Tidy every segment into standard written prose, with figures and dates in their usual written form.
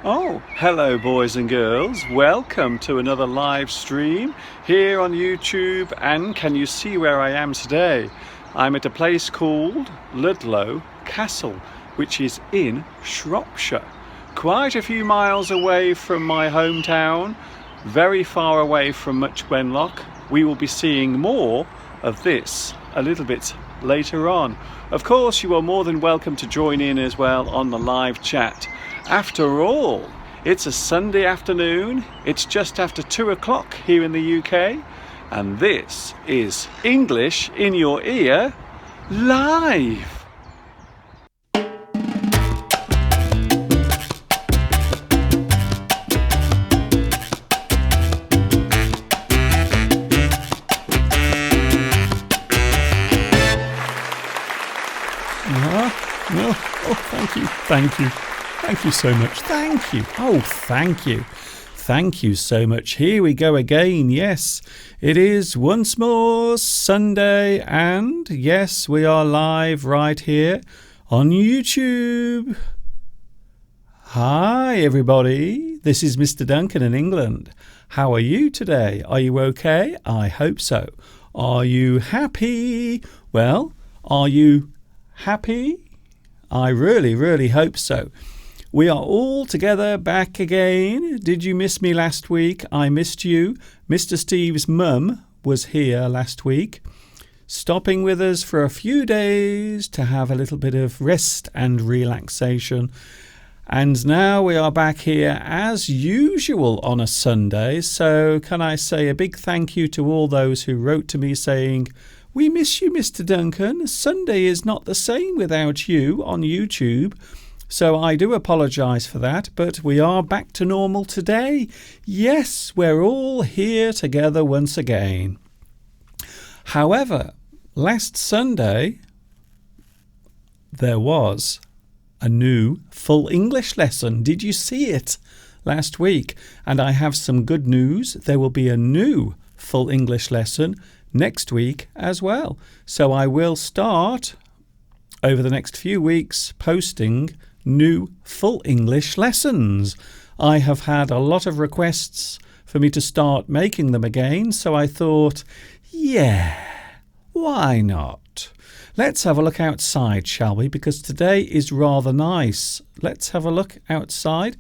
Oh, hello boys and girls. Welcome to another live stream here on YouTube. And can you see where I am today? I'm at a place called Ludlow Castle, which is in Shropshire. Quite a few miles away from my hometown, very far away from Much Wenlock. We will be seeing more of this a little bit later on. Of course, you are more than welcome to join in as well on the live chat. After all, it's a Sunday afternoon, it's just after 2 o'clock here in the UK, and this is English in Your Ear live. Thank you so much. Thank you. Oh, thank you. Thank you so much. Here we go again. Yes, it is once more Sunday, and yes, we are live right here on YouTube. Hi, everybody. This is Mr. Duncan in England. How are you today? Are you okay? I hope so. Are you happy? Well, are you happy? I really hope so. We are all together back again. Did you miss me last week? I missed you. Mr. Steve's mum was here last week, stopping with us for a few days to have a little bit of rest and relaxation. And now we are back here as usual on a Sunday. So can I say a big thank you to all those who wrote to me saying, "We miss you, Mr. Duncan. Sunday is not the same without you on YouTube." So I do apologise for that, but we are back to normal today. Yes, we're all here together once again. However, last Sunday there was a new full English lesson. Did you see it last week? And I have some good news. There will be a new full English lesson next week as well. So I will start over the next few weeks posting new full English lessons. I have had a lot of requests for me to start making them again, so I thought, yeah, why not? Let's have a look outside, shall we? Because today is rather nice. Let's have a look outside.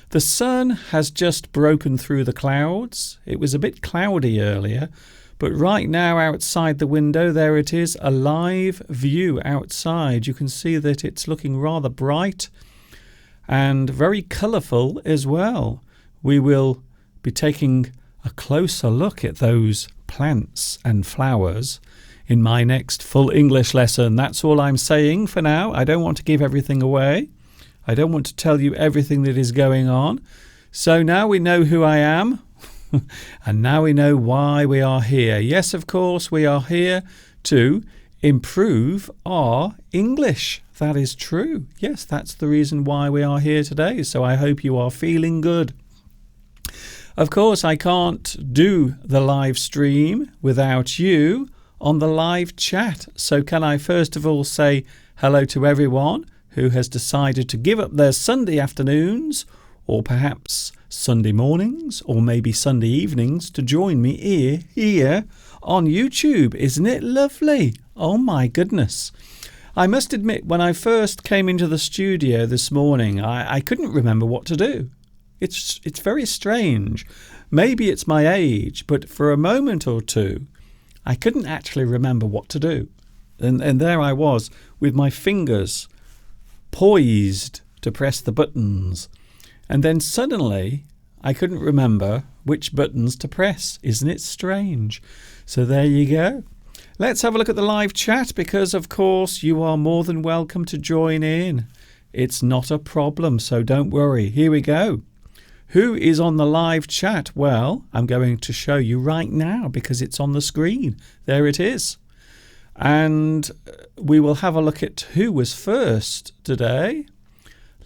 The sun has just broken through the clouds. It was a bit cloudy earlier, but right now outside the window, there it is, a live view outside. You can see that it's looking rather bright and very colourful as well. We will be taking a closer look at those plants and flowers in my next full English lesson. That's all I'm saying for now. I don't want to give everything away. I don't want to tell you everything that is going on. So now we know who I am. And now we know why we are here. Yes, of course, we are here to improve our English. That is true. Yes, that's the reason why we are here today. So I hope you are feeling good. Of course, I can't do the live stream without you on the live chat. So can I first of all say hello to everyone who has decided to give up their Sunday afternoons, or perhaps Sunday mornings, or maybe Sunday evenings to join me here on YouTube. Isn't it lovely? Oh my goodness. I must admit, when I first came into the studio this morning, I couldn't remember what to do. It's very strange. Maybe it's my age, but for a moment or two, I couldn't actually remember what to do. And there I was with my fingers poised to press the buttons. And then suddenly I couldn't remember which buttons to press. Isn't it strange? So there you go. Let's have a look at the live chat because, of course, you are more than welcome to join in. It's not a problem, so don't worry. Here we go. Who is on the live chat? Well, I'm going to show you right now because it's on the screen. There it is. And we will have a look at who was first today.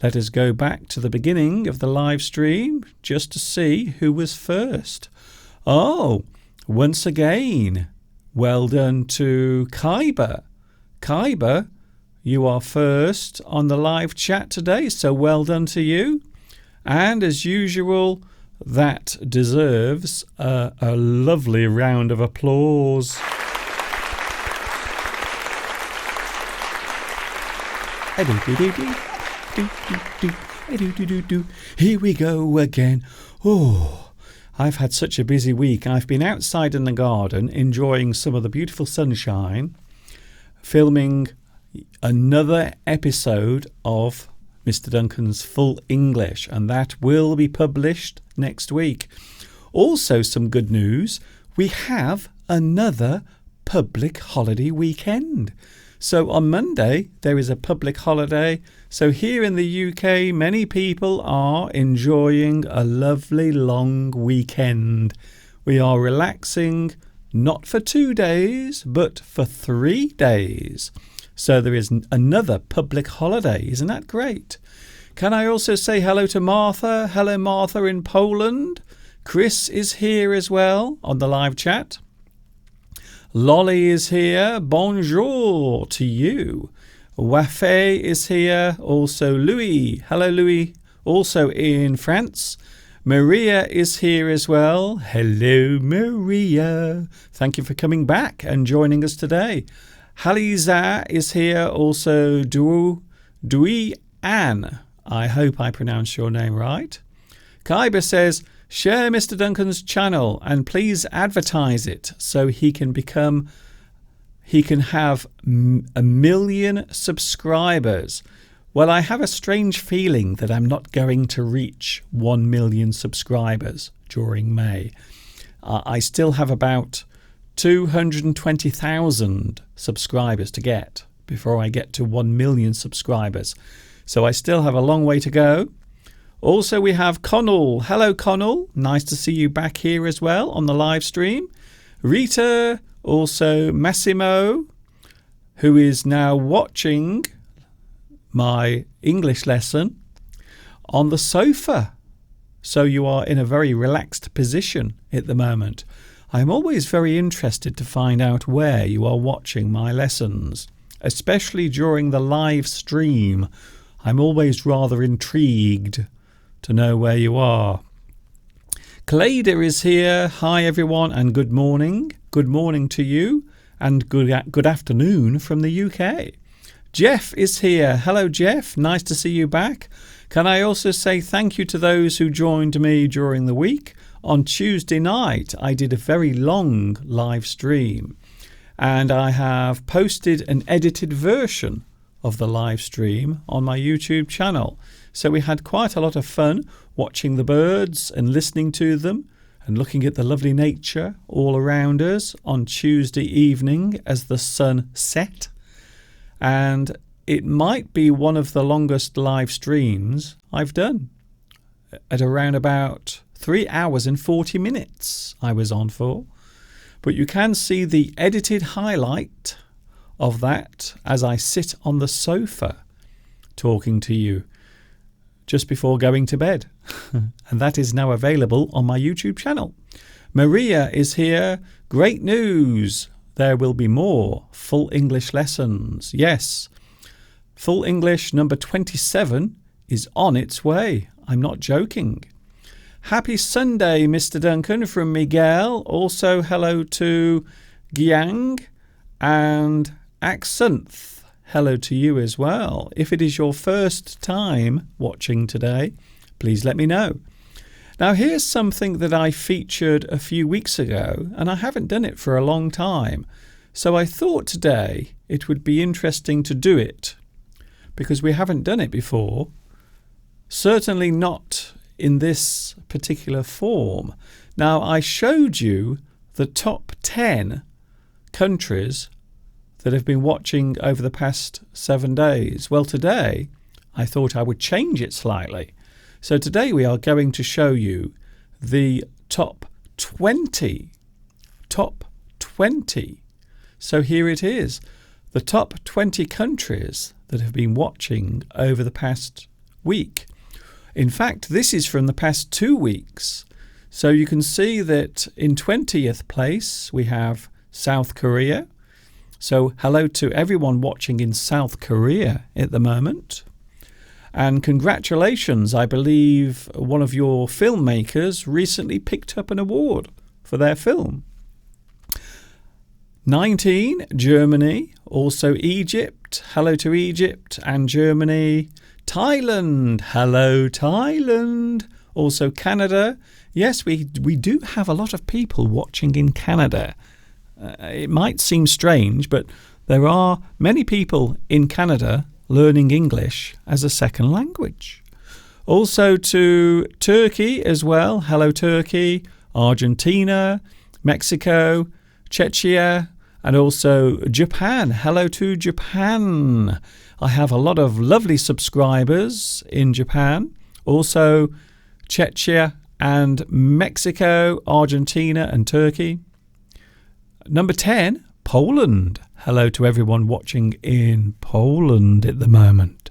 Let us go back to the beginning of the live stream just to see who was first. Oh, once again, well done to Khyber. Khyber, you are first on the live chat today, so well done to you. And as usual, that deserves a lovely round of applause. Here we go again. Oh, I've had such a busy week. I've been outside in the garden enjoying some of the beautiful sunshine, filming another episode of Mr. Duncan's Full English, and that will be published next week. Also, some good news. We have another public holiday weekend. So on Monday, there is a public holiday. So here in the UK, many people are enjoying a lovely long weekend. We are relaxing not for 2 days, but for 3 days. So there is another public holiday. Isn't that great? Can I also say hello to Martha? Hello, Martha in Poland. Chris is here as well on the live chat. Lolly is here. Bonjour to you. Wafé is here. Also Louis. Hello, Louis. Also in France. Maria is here as well. Hello, Maria. Thank you for coming back and joining us today. Haliza is here. Also Dui Ann. I hope I pronounced your name right. Kaiba says, share Mr. Duncan's channel and please advertise it so he can have 1 million subscribers. Well, I have a strange feeling that I'm not going to reach 1 million subscribers during May. I still have about 220,000 subscribers to get before I get to 1 million subscribers. So I still have a long way to go. Also, we have Connell. Hello, Connell. Nice to see you back here as well on the live stream. Rita, also Massimo, who is now watching my English lesson on the sofa. So you are in a very relaxed position at the moment. I'm always very interested to find out where you are watching my lessons, especially during the live stream. I'm always rather intrigued to know where you are. Clayda is here. Hi, everyone, and good morning. Good morning to you, and good afternoon from the UK. Jeff is here. Hello, Jeff. Nice to see you back. Can I also say thank you to those who joined me during the week? On Tuesday night, I did a very long live stream, and I have posted an edited version of the live stream on my YouTube channel. So we had quite a lot of fun watching the birds and listening to them and looking at the lovely nature all around us on Tuesday evening as the sun set. And it might be one of the longest live streams I've done. At around about 3 hours and 40 minutes I was on for. But you can see the edited highlight of that as I sit on the sofa talking to you just before going to bed. And that is now available on my YouTube channel. Maria is here. Great news. There will be more Full English lessons. Yes. Full English number 27 is on its way. I'm not joking. Happy Sunday, Mr. Duncan, from Miguel. Also, hello to Giang and Accent. Hello to you as well. If it is your first time watching today, please let me know. Now, here's something that I featured a few weeks ago, and I haven't done it for a long time. So I thought today it would be interesting to do it because we haven't done it before. Certainly not in this particular form. Now, I showed you the top 10 countries that have been watching over the past 7 days. Well, today I thought I would change it slightly. So today we are going to show you the top 20. Top 20. So here it is. The top 20 countries that have been watching over the past week. In fact, this is from the past 2 weeks. So you can see that in 20th place we have South Korea. So hello to everyone watching in South Korea at the moment. And congratulations, I believe one of your filmmakers recently picked up an award for their film. 19, Germany, also Egypt, hello to Egypt and Germany. Thailand, hello Thailand, also Canada. Yes, we do have a lot of people watching in Canada. It might seem strange, but there are many people in Canada learning English as a second language. Also to Turkey as well, hello Turkey, Argentina, Mexico, Czechia, and also Japan. Hello to Japan. I have a lot of lovely subscribers in Japan. Also Czechia and Mexico, Argentina and Turkey. Number 10, Poland. Hello to everyone watching in Poland at the moment.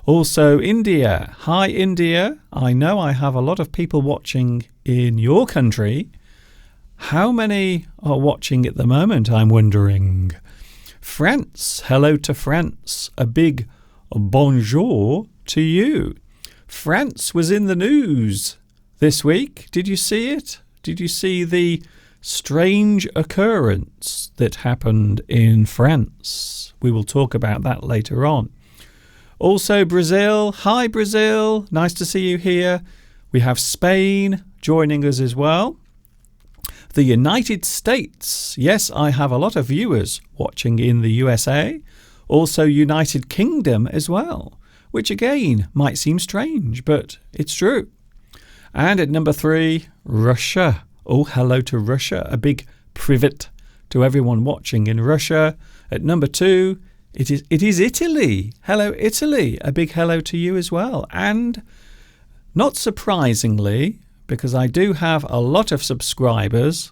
Also India. Hi India. I know I have a lot of people watching in your country. How many are watching at the moment, I'm wondering? France. Hello to France. A big bonjour to you. France was in the news this week. Did you see it? Did you see the strange occurrence that happened in France? We will talk about that later on. Also Brazil. Hi Brazil. Nice to see you here. We have Spain joining us as well. The United States. Yes, I have a lot of viewers watching in the USA. Also United Kingdom as well, which again might seem strange, but it's true. And at number 3, Russia. Oh, hello to Russia. A big privet to everyone watching in Russia. At number 2, it is Italy. Hello, Italy. A big hello to you as well. And not surprisingly, because I do have a lot of subscribers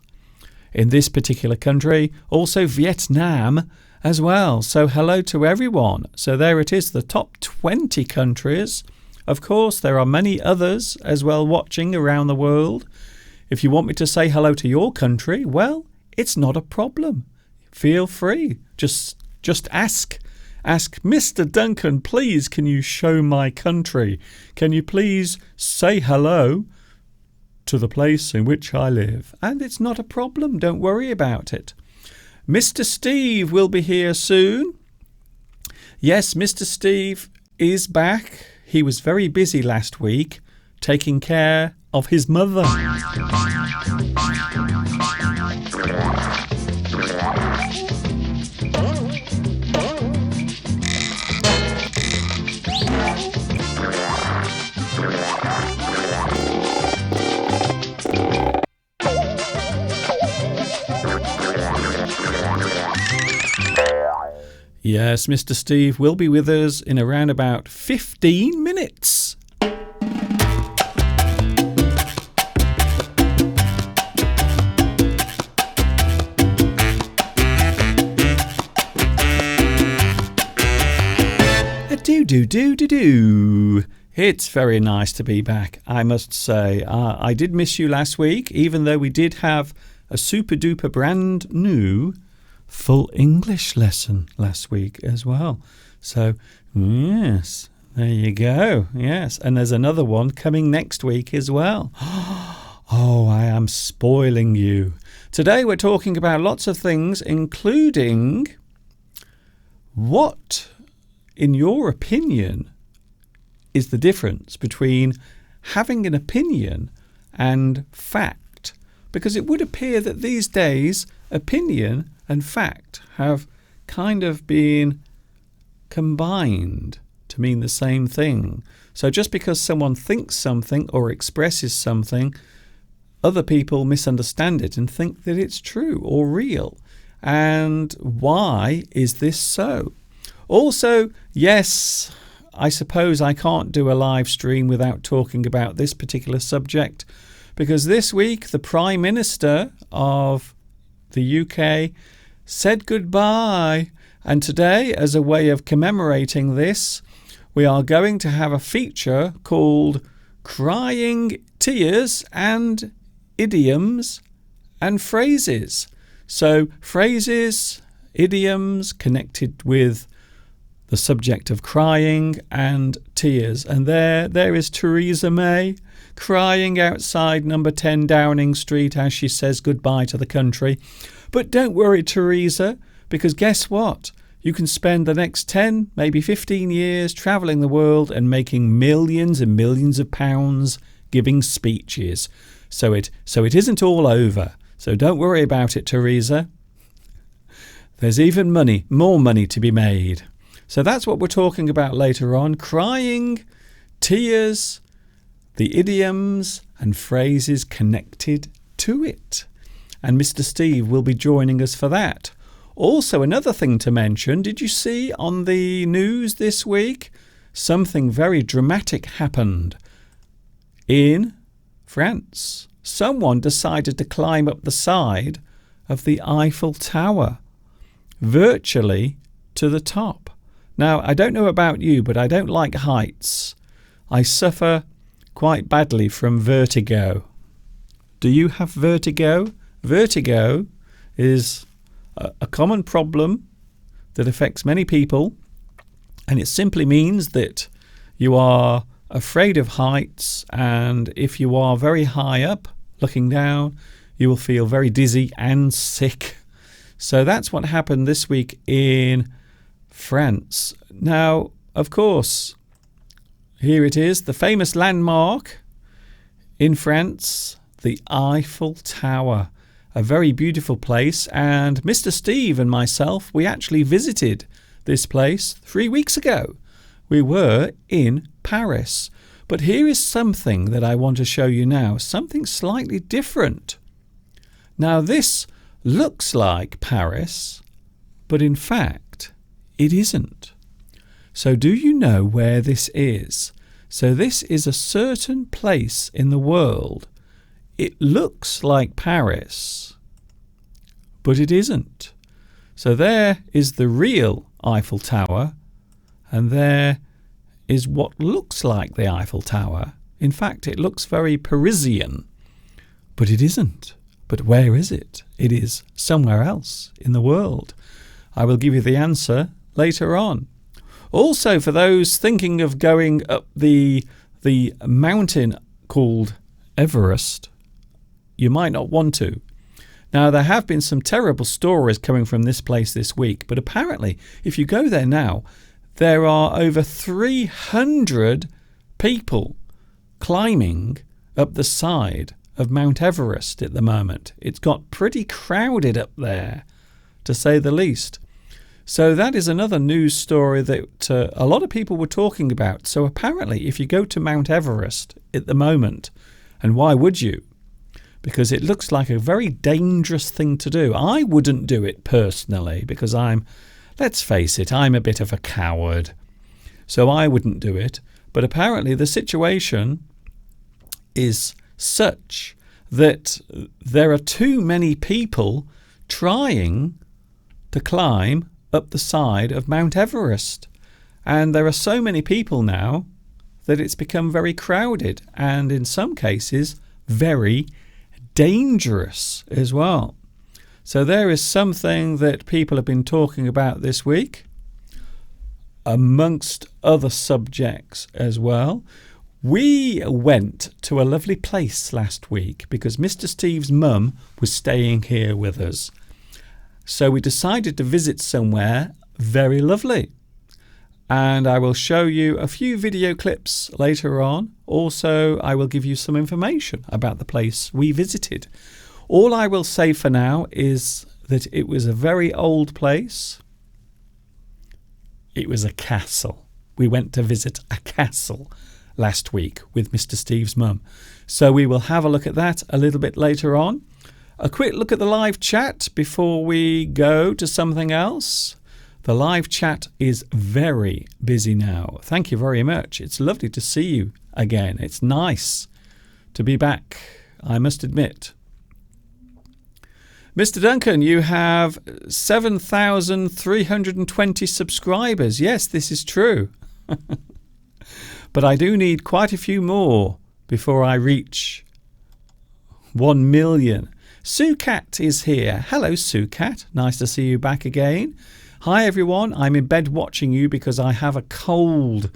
in this particular country, also Vietnam as well. So hello to everyone. So there it is, the top 20 countries. Of course, there are many others as well watching around the world. If you want me to say hello to your country, well, it's not a problem. Feel free. Just ask. Ask, Mr. Duncan, please, can you show my country? Can you please say hello to the place in which I live? And it's not a problem. Don't worry about it. Mr. Steve will be here soon. Yes, Mr. Steve is back. He was very busy last week taking care of his mother. Yes, Mr. Steve will be with us in around about 15 minutes. Do. It's very nice to be back, I must say. I did miss you last week, even though we did have a super duper brand new full English lesson last week as well. So, yes, there you go. Yes, and there's another one coming next week as well. Oh, I am spoiling you. Today we're talking about lots of things, including what, in your opinion, is the difference between having an opinion and fact? Because it would appear that these days opinion and fact have kind of been combined to mean the same thing. So just because someone thinks something or expresses something, other people misunderstand it and think that it's true or real. And why is this so? Also, yes, I suppose I can't do a live stream without talking about this particular subject, because this week the Prime Minister of the UK said goodbye. And today, as a way of commemorating this, we are going to have a feature called Crying Tears and Idioms and Phrases. So phrases, idioms connected with the subject of crying and tears. And there is Theresa May crying outside number 10 Downing Street as she says goodbye to the country. But don't worry, Theresa, because guess what? You can spend the next 10, maybe 15 years travelling the world and making millions and millions of pounds giving speeches. So it isn't all over. So don't worry about it, Theresa. There's even more money to be made. So that's what we're talking about later on. Crying, tears, the idioms and phrases connected to it. And Mr. Steve will be joining us for that. Also, another thing to mention, did you see on the news this week? Something very dramatic happened in France. Someone decided to climb up the side of the Eiffel Tower, virtually to the top. Now, I don't know about you, but I don't like heights. I suffer quite badly from vertigo. Do you have vertigo? Vertigo is a common problem that affects many people, and it simply means that you are afraid of heights, and if you are very high up looking down, you will feel very dizzy and sick. So that's what happened this week in France. Now, of course, here it is, the famous landmark in France, the Eiffel Tower. A very beautiful place, and Mr. Steve and myself, we actually visited this place 3 weeks ago. We were in Paris. But here is something that I want to show you now, something slightly different. Now this looks like Paris, but in fact it isn't. So do you know where this is? So this is a certain place in the world. It looks like Paris, but it isn't. So there is the real Eiffel Tower, and there is what looks like the Eiffel Tower. In fact, it looks very Parisian, but it isn't. But where is it? It is somewhere else in the world. I will give you the answer later on. Also, for those thinking of going up the mountain called Everest, you might not want to. Now, there have been some terrible stories coming from this place this week, but apparently, if you go there now, there are over 300 people climbing up the side of Mount Everest at the moment. It's got pretty crowded up there, to say the least. So that is another news story that a lot of people were talking about. So apparently, if you go to Mount Everest at the moment, and why would you? Because it looks like a very dangerous thing to do. I wouldn't do it personally because let's face it, I'm a bit of a coward. So I wouldn't do it. But apparently the situation is such that there are too many people trying to climb up the side of Mount Everest. And there are so many people now that it's become very crowded and in some cases very dangerous as well. So there is something that people have been talking about this week, amongst other subjects as well. We went to a lovely place last week because Mr. Steve's mum was staying here with us. So we decided to visit somewhere very lovely. And I will show you a few video clips later on. Also, I will give you some information about the place we visited. All I will say for now is that it was a very old place. It was a castle. We went to visit a castle last week with Mr. Steve's mum. So we will have a look at that a little bit later on. A quick look at the live chat before we go to something else. The live chat is very busy now. Thank you very much. It's lovely to see you again. It's nice to be back, I must admit. Mr. Duncan, you have 7,320 subscribers. Yes, this is true. But I do need quite a few more before I reach 1 million. Sue Cat is here. Hello, Sue Cat. Nice to see you back again. Hi everyone, I'm in bed watching you because I have a cold.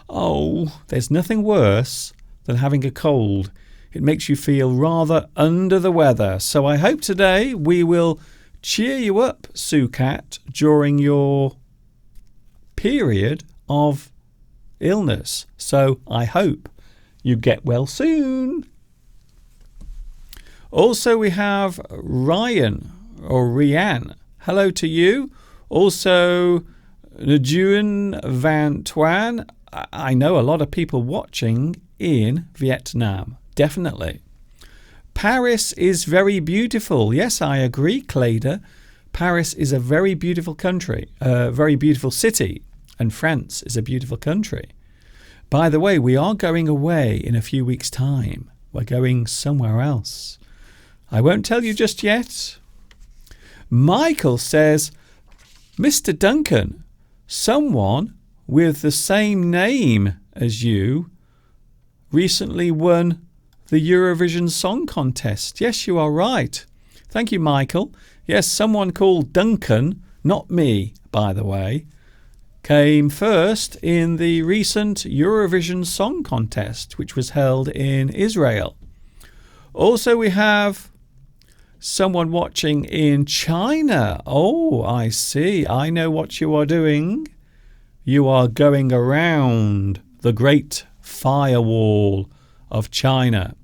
Oh, there's nothing worse than having a cold. It makes you feel rather under the weather. So I hope today we will cheer you up, Sue Cat, during your period of illness. So I hope you get well soon. Also, we have Ryan or Rianne. Hello to you. Also, Nguyen Van Tuan. I know a lot of people watching in Vietnam. Definitely. Paris is very beautiful. Yes, I agree, Clayda. Paris is a very beautiful country, a very beautiful city, and France is a beautiful country. By the way, we are going away in a few weeks' time. We're going somewhere else. I won't tell you just yet. Michael says, Mr. Duncan, someone with the same name as you recently won the Eurovision Song Contest. Yes, you are right. Thank you, Michael. Yes, someone called Duncan, not me, by the way, came first in the recent Eurovision Song Contest, which was held in Israel. Also, we have someone watching in China. Oh, I see. I know what you are doing. You are going around the Great Firewall of China.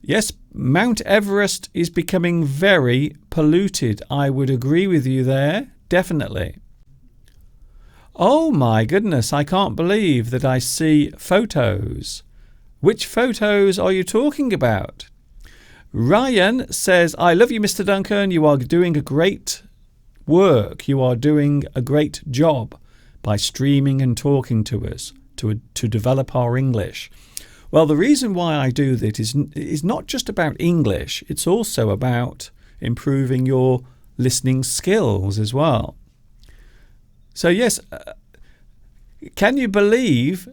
Yes, Mount Everest is becoming very polluted. I would agree with you there, definitely. Oh my goodness, I can't believe that I see photos. Which photos are you talking about? Ryan says, I love you, Mr. Duncan. You are doing a great work. You are doing a great job by streaming and talking to us to develop our English. Well, the reason why I do that is not just about English. It's also about improving your listening skills as well. So yes, can you believe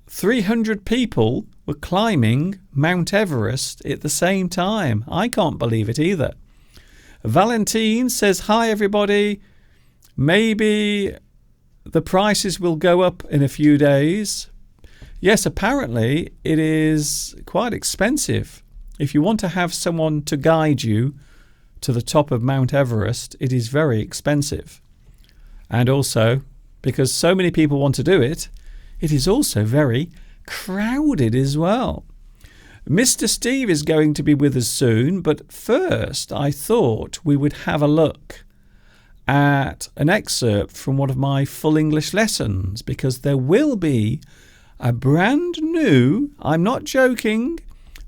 300 people were climbing Mount Everest at the same time? I can't believe it either. Valentine says, hi everybody. Maybe the prices will go up in a few days. Yes, apparently it is quite expensive. If you want to have someone to guide you to the top of Mount Everest, it is very expensive. And also, because so many people want to do it, it is also very crowded as well. Mr. Steve is going to be with us soon, but first I thought we would have a look at an excerpt from one of my full English lessons, because there will be a brand new, I'm not joking,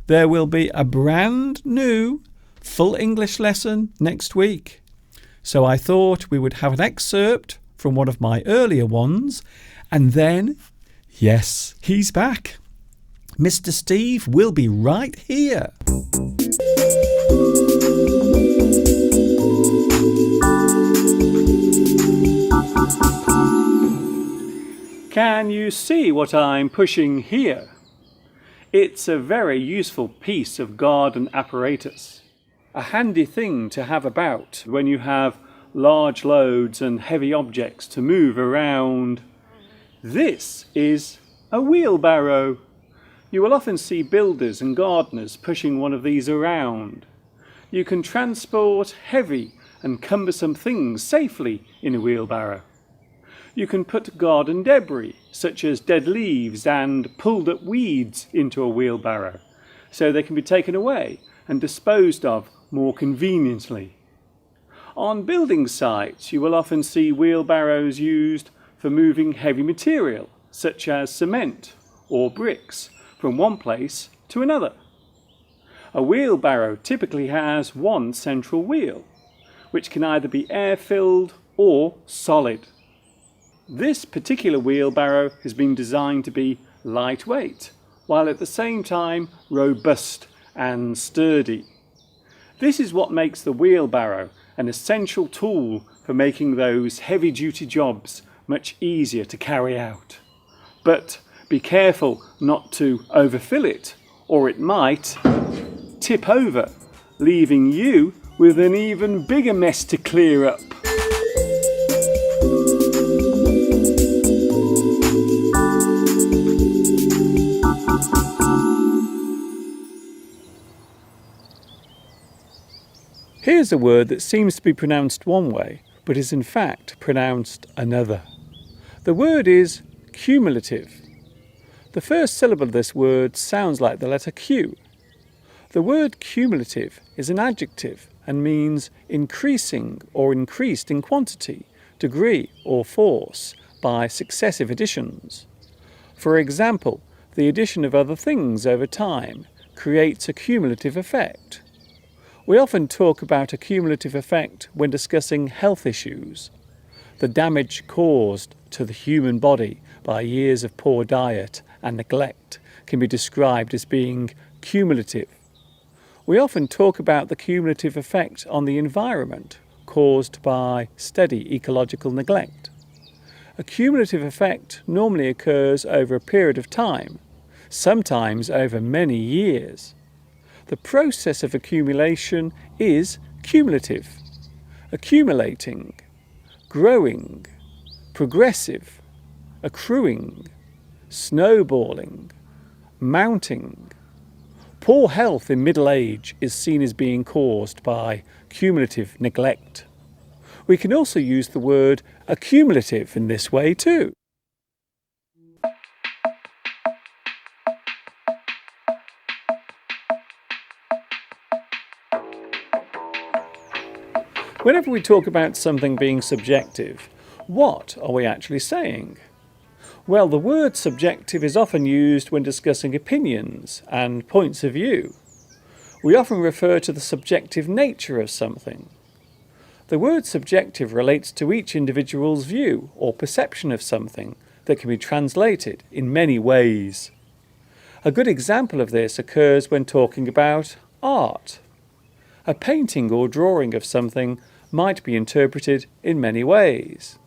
there will be a brand new full English lesson next week. So I thought we would have an excerpt from one of my earlier ones, and then, yes, he's back. Mr. Steve will be right here. Can you see what I'm pushing here? It's a very useful piece of garden apparatus. A handy thing to have about when you have large loads and heavy objects to move around. This is a wheelbarrow. You will often see builders and gardeners pushing one of these around. You can transport heavy and cumbersome things safely in a wheelbarrow. You can put garden debris, such as dead leaves and pulled up weeds, into a wheelbarrow, so they can be taken away and disposed of more conveniently. On building sites, you will often see wheelbarrows used for moving heavy material, such as cement or bricks, from one place to another. A wheelbarrow typically has one central wheel, which can either be air-filled or solid. This particular wheelbarrow has been designed to be lightweight, while at the same time robust and sturdy. This is what makes the wheelbarrow an essential tool for making those heavy-duty jobs much easier to carry out. But be careful not to overfill it, or it might tip over, leaving you with an even bigger mess to clear up. Here's a word that seems to be pronounced one way, but is in fact pronounced another. The word is cumulative. The first syllable of this word sounds like the letter Q. The word cumulative is an adjective and means increasing or increased in quantity, degree or force by successive additions. For example, the addition of other things over time creates a cumulative effect. We often talk about a cumulative effect when discussing health issues. The damage caused to the human body by years of poor diet and neglect can be described as being cumulative. We often talk about the cumulative effect on the environment caused by steady ecological neglect. A cumulative effect normally occurs over a period of time, sometimes over many years. The process of accumulation is cumulative, accumulating, growing, progressive, accruing, snowballing, mounting. Poor health in middle age is seen as being caused by cumulative neglect. We can also use the word accumulative in this way too. Whenever we talk about something being subjective, what are we actually saying? Well, the word subjective is often used when discussing opinions and points of view. We often refer to the subjective nature of something. The word subjective relates to each individual's view or perception of something that can be translated in many ways. A good example of this occurs when talking about art. A painting or drawing of something might be interpreted in many ways.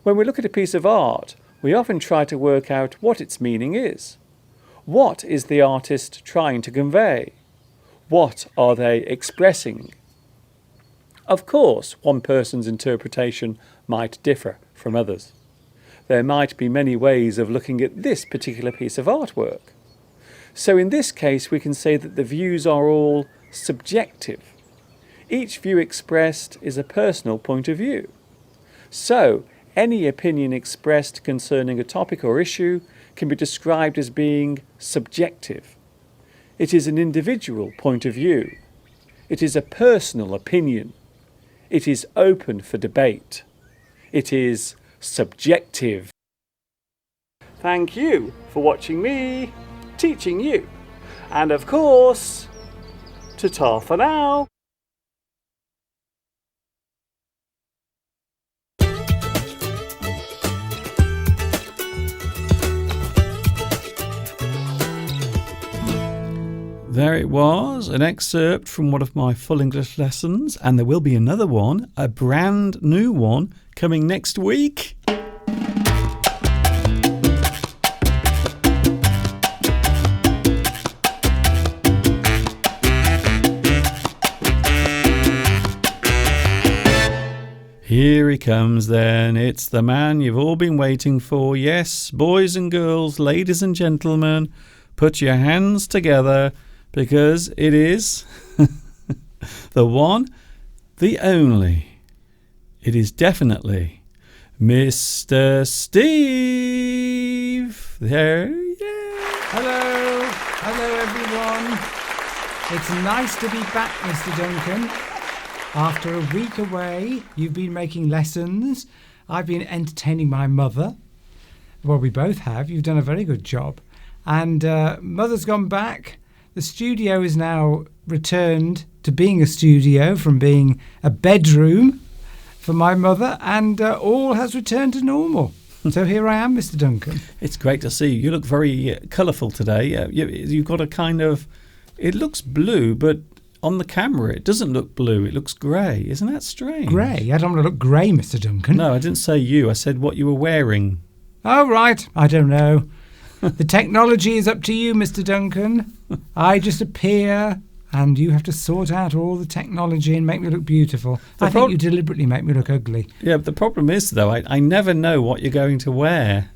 When we look at a piece of art, we often try to work out what its meaning is. What is the artist trying to convey? What are they expressing? Of course, one person's interpretation might differ from others. There might be many ways of looking at this particular piece of artwork. So in this case, we can say that the views are all subjective. Each view expressed is a personal point of view. So, any opinion expressed concerning a topic or issue can be described as being subjective. It is an individual point of view. It is a personal opinion. It is open for debate. It is subjective. Thank you for watching me teaching you. And of course, ta-ta for now. There it was, an excerpt from one of my full English lessons, and there will be another one, a brand new one, coming next week. Here he comes then. It's the man you've all been waiting for. Yes, boys and girls, ladies and gentlemen, put your hands together, because it is the one, the only. It is definitely Mr. Steve. There, yeah. Hello everyone. It's nice to be back, Mr. Duncan. After a week away, you've been making lessons. I've been entertaining my mother. Well, we both have. You've done a very good job. And Mother's gone back. The studio is now returned to being a studio from being a bedroom for my mother, and all has returned to normal. So here I am, Mr. Duncan. It's great to see you. You look very colourful today. You've got a kind of... It looks blue, but on the camera it doesn't look blue. It looks grey. Isn't that strange? Grey? I don't want to look grey, Mr. Duncan. No, I didn't say you. I said what you were wearing. Oh, right. I don't know. The technology is up to you, Mr. Duncan. I just appear and you have to sort out all the technology and make me look beautiful. I think you deliberately make me look ugly. Yeah, but the problem is, though, I never know what you're going to wear.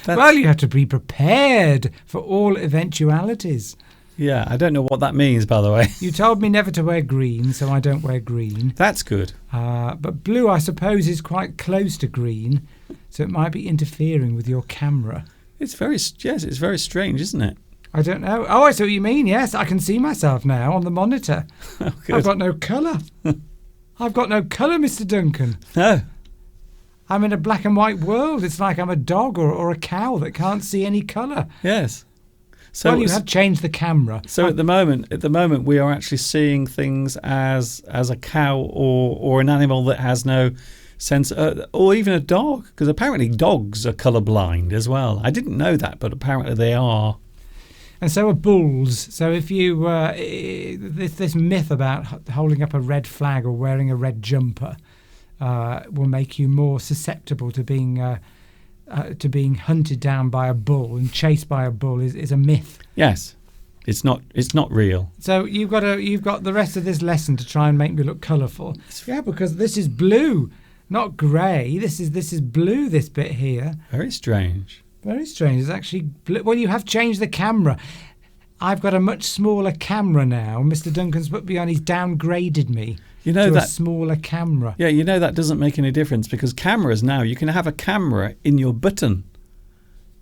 Well, you have to be prepared for all eventualities. Yeah, I don't know what that means, by the way. You told me never to wear green, so I don't wear green. That's good. But blue, I suppose, is quite close to green, so it might be interfering with your camera. It's very strange, isn't it? I don't know. Oh, I see what you mean. Yes, I can see myself now on the monitor. Oh, good. I've got no colour. I've got no colour, Mr. Duncan. No. I'm in a black and white world. It's like I'm a dog or a cow that can't see any colour. Yes. So well, you have changed the camera. So at the moment, we are actually seeing things as a cow or an animal that has no sense, or even a dog, because apparently dogs are colourblind as well. I didn't know that, but apparently they are. And so are bulls. So if you this myth about holding up a red flag or wearing a red jumper will make you more susceptible to being hunted down by a bull and chased by a bull is a myth. Yes, it's not real. So you've got the rest of this lesson to try and make me look colourful. Yeah, because this is blue, not grey. This is blue. This bit here. Very strange. Very strange. It's actually blue. Well, you have changed the camera. I've got a much smaller camera now. Mr. Duncan's put me on. He's downgraded me. To a smaller camera. Yeah, that doesn't make any difference, because cameras now, you can have a camera in your button.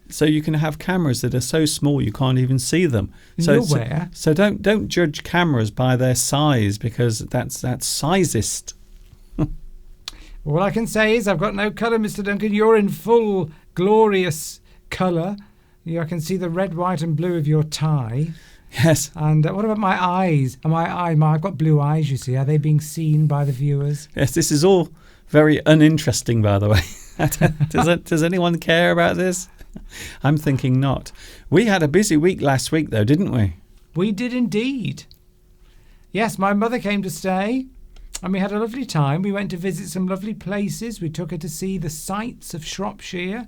So you can have cameras that are so small you can't even see them. So don't judge cameras by their size, because that's sizist. All I can say is I've got no colour, Mr. Duncan. You're in full glorious colour. I can see the red, white and blue of your tie. Yes. And what about my eyes? I've got blue eyes, you see. Are they being seen by the viewers? Yes, this is all very uninteresting, by the way. Does anyone care about this? I'm thinking not. We had a busy week last week, though, didn't we? We did indeed. Yes, my mother came to stay, and we had a lovely time. We went to visit some lovely places. We took her to see the sights of Shropshire,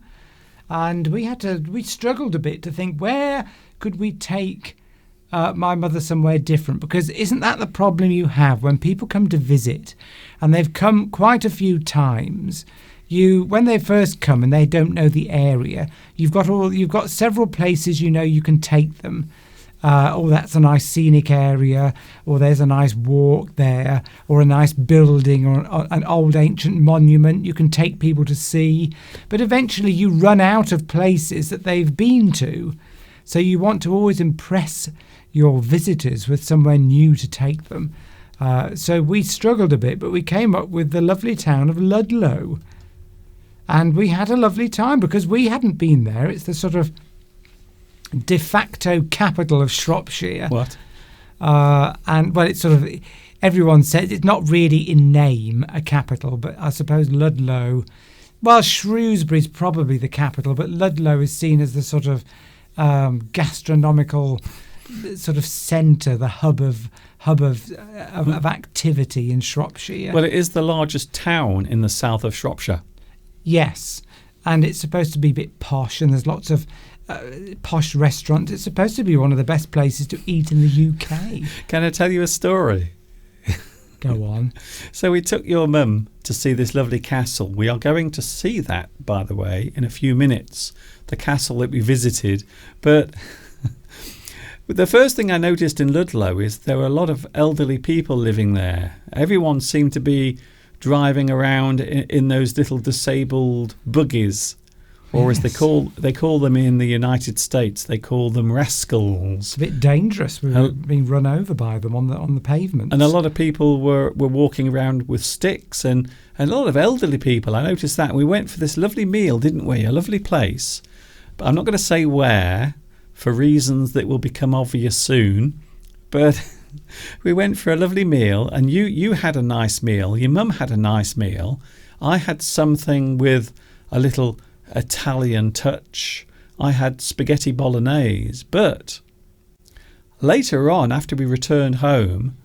and we struggled a bit to think, where could we take my mother somewhere different? Because isn't that the problem you have when people come to visit, and they've come quite a few times? When they first come and they don't know the area, you've got several places you can take them. That's a nice scenic area, or there's a nice walk there, or a nice building, or an old ancient monument you can take people to see. But eventually you run out of places that they've been to. So you want to always impress your visitors with somewhere new to take them. So we struggled a bit, but we came up with the lovely town of Ludlow. And we had a lovely time because we hadn't been there. It's the sort of de facto capital of Shropshire. What? It's sort of, everyone says it's not really in name a capital, but I suppose Ludlow, well, Shrewsbury's probably the capital, but Ludlow is seen as the sort of gastronomical sort of centre, the hub of activity in Shropshire. Well, it is the largest town in the south of Shropshire. Yes, and it's supposed to be a bit posh, and there's lots of posh restaurants. It's supposed to be one of the best places to eat in the UK. Can I tell you a story? Go on. So we took your mum to see this lovely castle. We are going to see that, by the way, in a few minutes, the castle that we visited. But the first thing I noticed in Ludlow is there were a lot of elderly people living there. Everyone seemed to be driving around in those little disabled buggies, or yes, as they call them in the United States, they call them rascals. It's a bit dangerous. We were being run over by them on the pavement. And a lot of people were walking around with sticks, and a lot of elderly people. I noticed that. We went for this lovely meal, didn't we? A lovely place. But I'm not going to say where, for reasons that will become obvious soon. But we went for a lovely meal, and you had a nice meal. Your mum had a nice meal. I had something with a little Italian touch. I had spaghetti bolognese. But later on, after we returned home,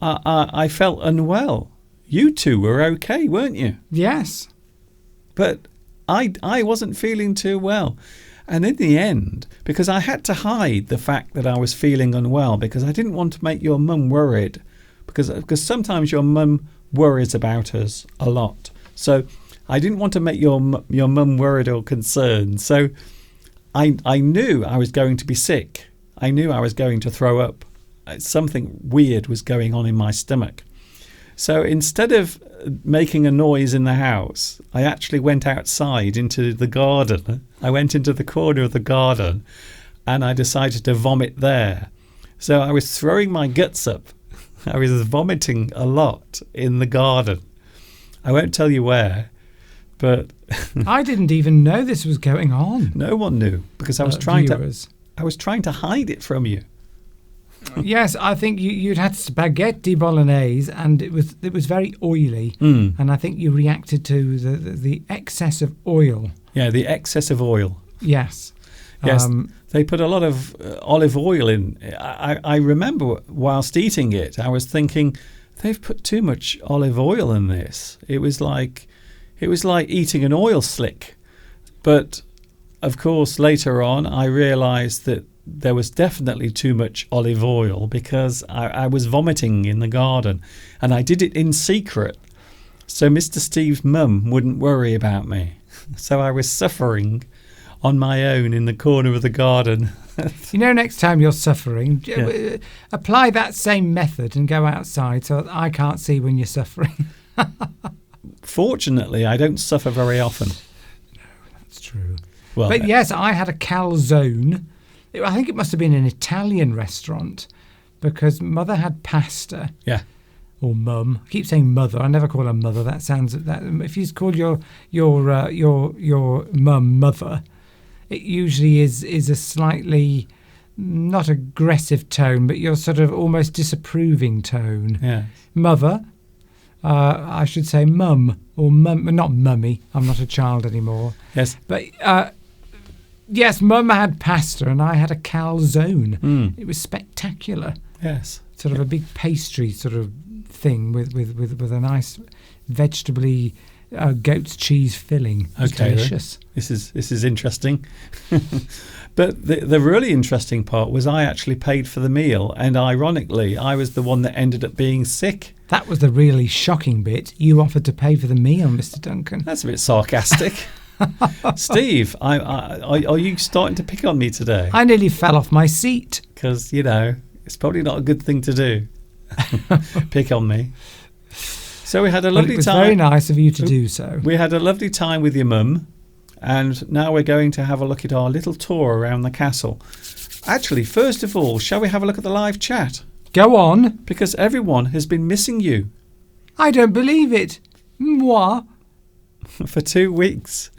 I felt unwell. You two were okay, weren't you? Yes. But I wasn't feeling too well. And in the end, because I had to hide the fact that I was feeling unwell, because I didn't want to make your mum worried, because sometimes your mum worries about us a lot. So I didn't want to make your mum worried or concerned. So I knew I was going to be sick. I knew I was going to throw up. Something weird was going on in my stomach. So instead of making a noise in the house, I actually went outside into the garden. I went into the corner of the garden and I decided to vomit there. So I was throwing my guts up. I was vomiting a lot in the garden. I won't tell you where, but I didn't even know this was going on. no one knew because I was trying to hide it from you. Yes, I think you'd had spaghetti bolognese, and it was very oily, and I think you reacted to the excess of oil. Yeah, the excess of oil. Yes. Yes, they put a lot of olive oil in. I remember whilst eating it, I was thinking, they've put too much olive oil in this. It was like eating an oil slick. But of course, later on, I realised that there was definitely too much olive oil because I was vomiting in the garden, and I did it in secret, so Mr. Steve's mum wouldn't worry about me. So I was suffering on my own in the corner of the garden. Next time you're suffering, apply that same method and go outside so that I can't see when you're suffering. Fortunately, I don't suffer very often. No, that's true. Well, but yes, I had a calzone. I think it must have been an Italian restaurant because Mother had pasta. Yeah. Or Mum. I keep saying Mother. I never call her Mother. That sounds that if you call your mum Mother, it usually is a slightly not aggressive tone, but you're sort of almost disapproving tone. Yeah. Mother. I should say Mum or Mum, not Mummy. I'm not a child anymore. Yes. But yes, Mum had pasta and I had a calzone. It was spectacular. Yes. Sort of a big pastry sort of thing with a nice vegetable-y goat's cheese filling. It was delicious. This is interesting. But the really interesting part was I actually paid for the meal, and ironically, I was the one that ended up being sick. That was the really shocking bit. You offered to pay for the meal, Mr. Duncan. That's a bit sarcastic. Steve, are you starting to pick on me today? I nearly fell off my seat. Because, it's probably not a good thing to do. Pick on me. So we had a lovely time. It was very nice of you to do so. We had a lovely time with your mum, and now we're going to have a look at our little tour around the castle. Actually, first of all, shall we have a look at the live chat? Go on. Because everyone has been missing you. I don't believe it. Moi. For 2 weeks.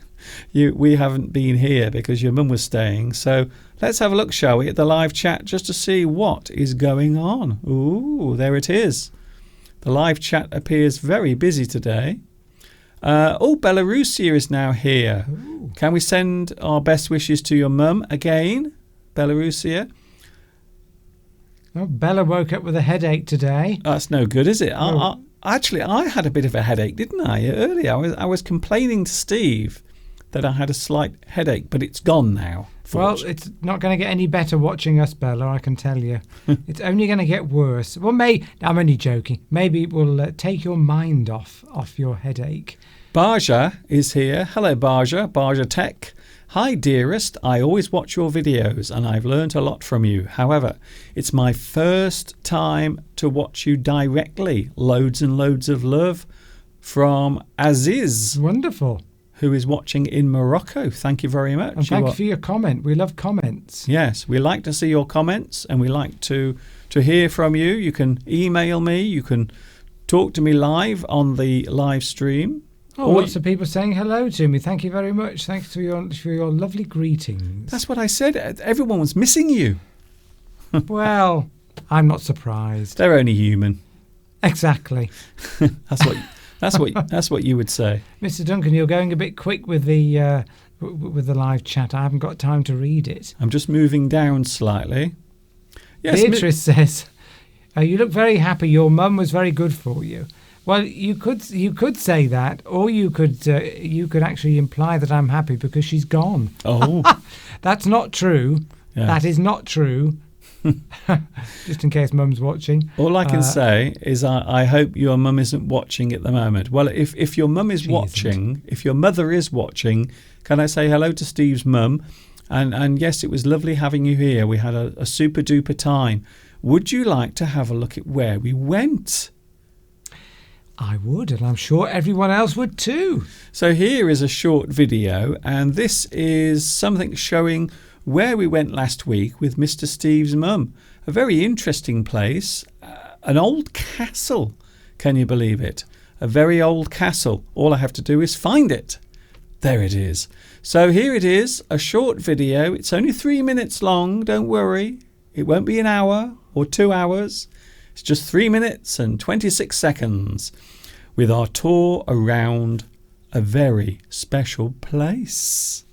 We haven't been here because your mum was staying. So let's have a look, shall we, at the live chat just to see what is going on. Ooh, there it is. The live chat appears very busy today. Belarusia is now here. Ooh. Can we send our best wishes to your mum again, Belarusia? Oh, Bella woke up with a headache today. That's no good, is it? Oh. Actually, I had a bit of a headache, didn't I? Earlier, I was complaining to Steve that I had a slight headache, but it's gone now. Well, it's not going to get any better watching us, Bella, I can tell you. It's only going to get worse. Well, I'm only joking. Maybe it will take your mind off your headache. Barja is here. Hello, Barja Tech. Hi, dearest. I always watch your videos and I've learnt a lot from you. However, it's my first time to watch you directly. Loads and loads of love from Aziz. Wonderful. Who is watching in Morocco. Thank you very much. And thank you for your comment. We love comments. Yes, we like to see your comments and we like to hear from you. You can email me. You can talk to me live on the live stream. Oh, lots of people saying hello to me. Thank you very much. Thanks for your lovely greetings. That's what I said. Everyone was missing you. Well, I'm not surprised. They're only human. Exactly. That's what you would say. Mr. Duncan, you're going a bit quick with the live chat. I haven't got time to read it. I'm just moving down slightly. Yes, Beatrice says, you look very happy. Your mum was very good for you. Well, you could say that, or you could actually imply that I'm happy because she's gone. Oh, that's not true. Yeah. That is not true. Just in case Mum's watching. All I can say is I hope your mum isn't watching at the moment. Well, if your mum is watching, if your mother is watching, can I say hello to Steve's mum? And yes, it was lovely having you here. We had a super duper time. Would you like to have a look at where we went? I would, and I'm sure everyone else would too. So here is a short video, and this is something showing where we went last week with Mr. Steve's mum. A very interesting place, an old castle. Can you believe it? A very old castle. All I have to do is find it. There it is. So here it is, a short video. It's only 3 minutes long, don't worry. It won't be an hour or 2 hours. It's just 3 minutes and 26 seconds with our tour around a very special place.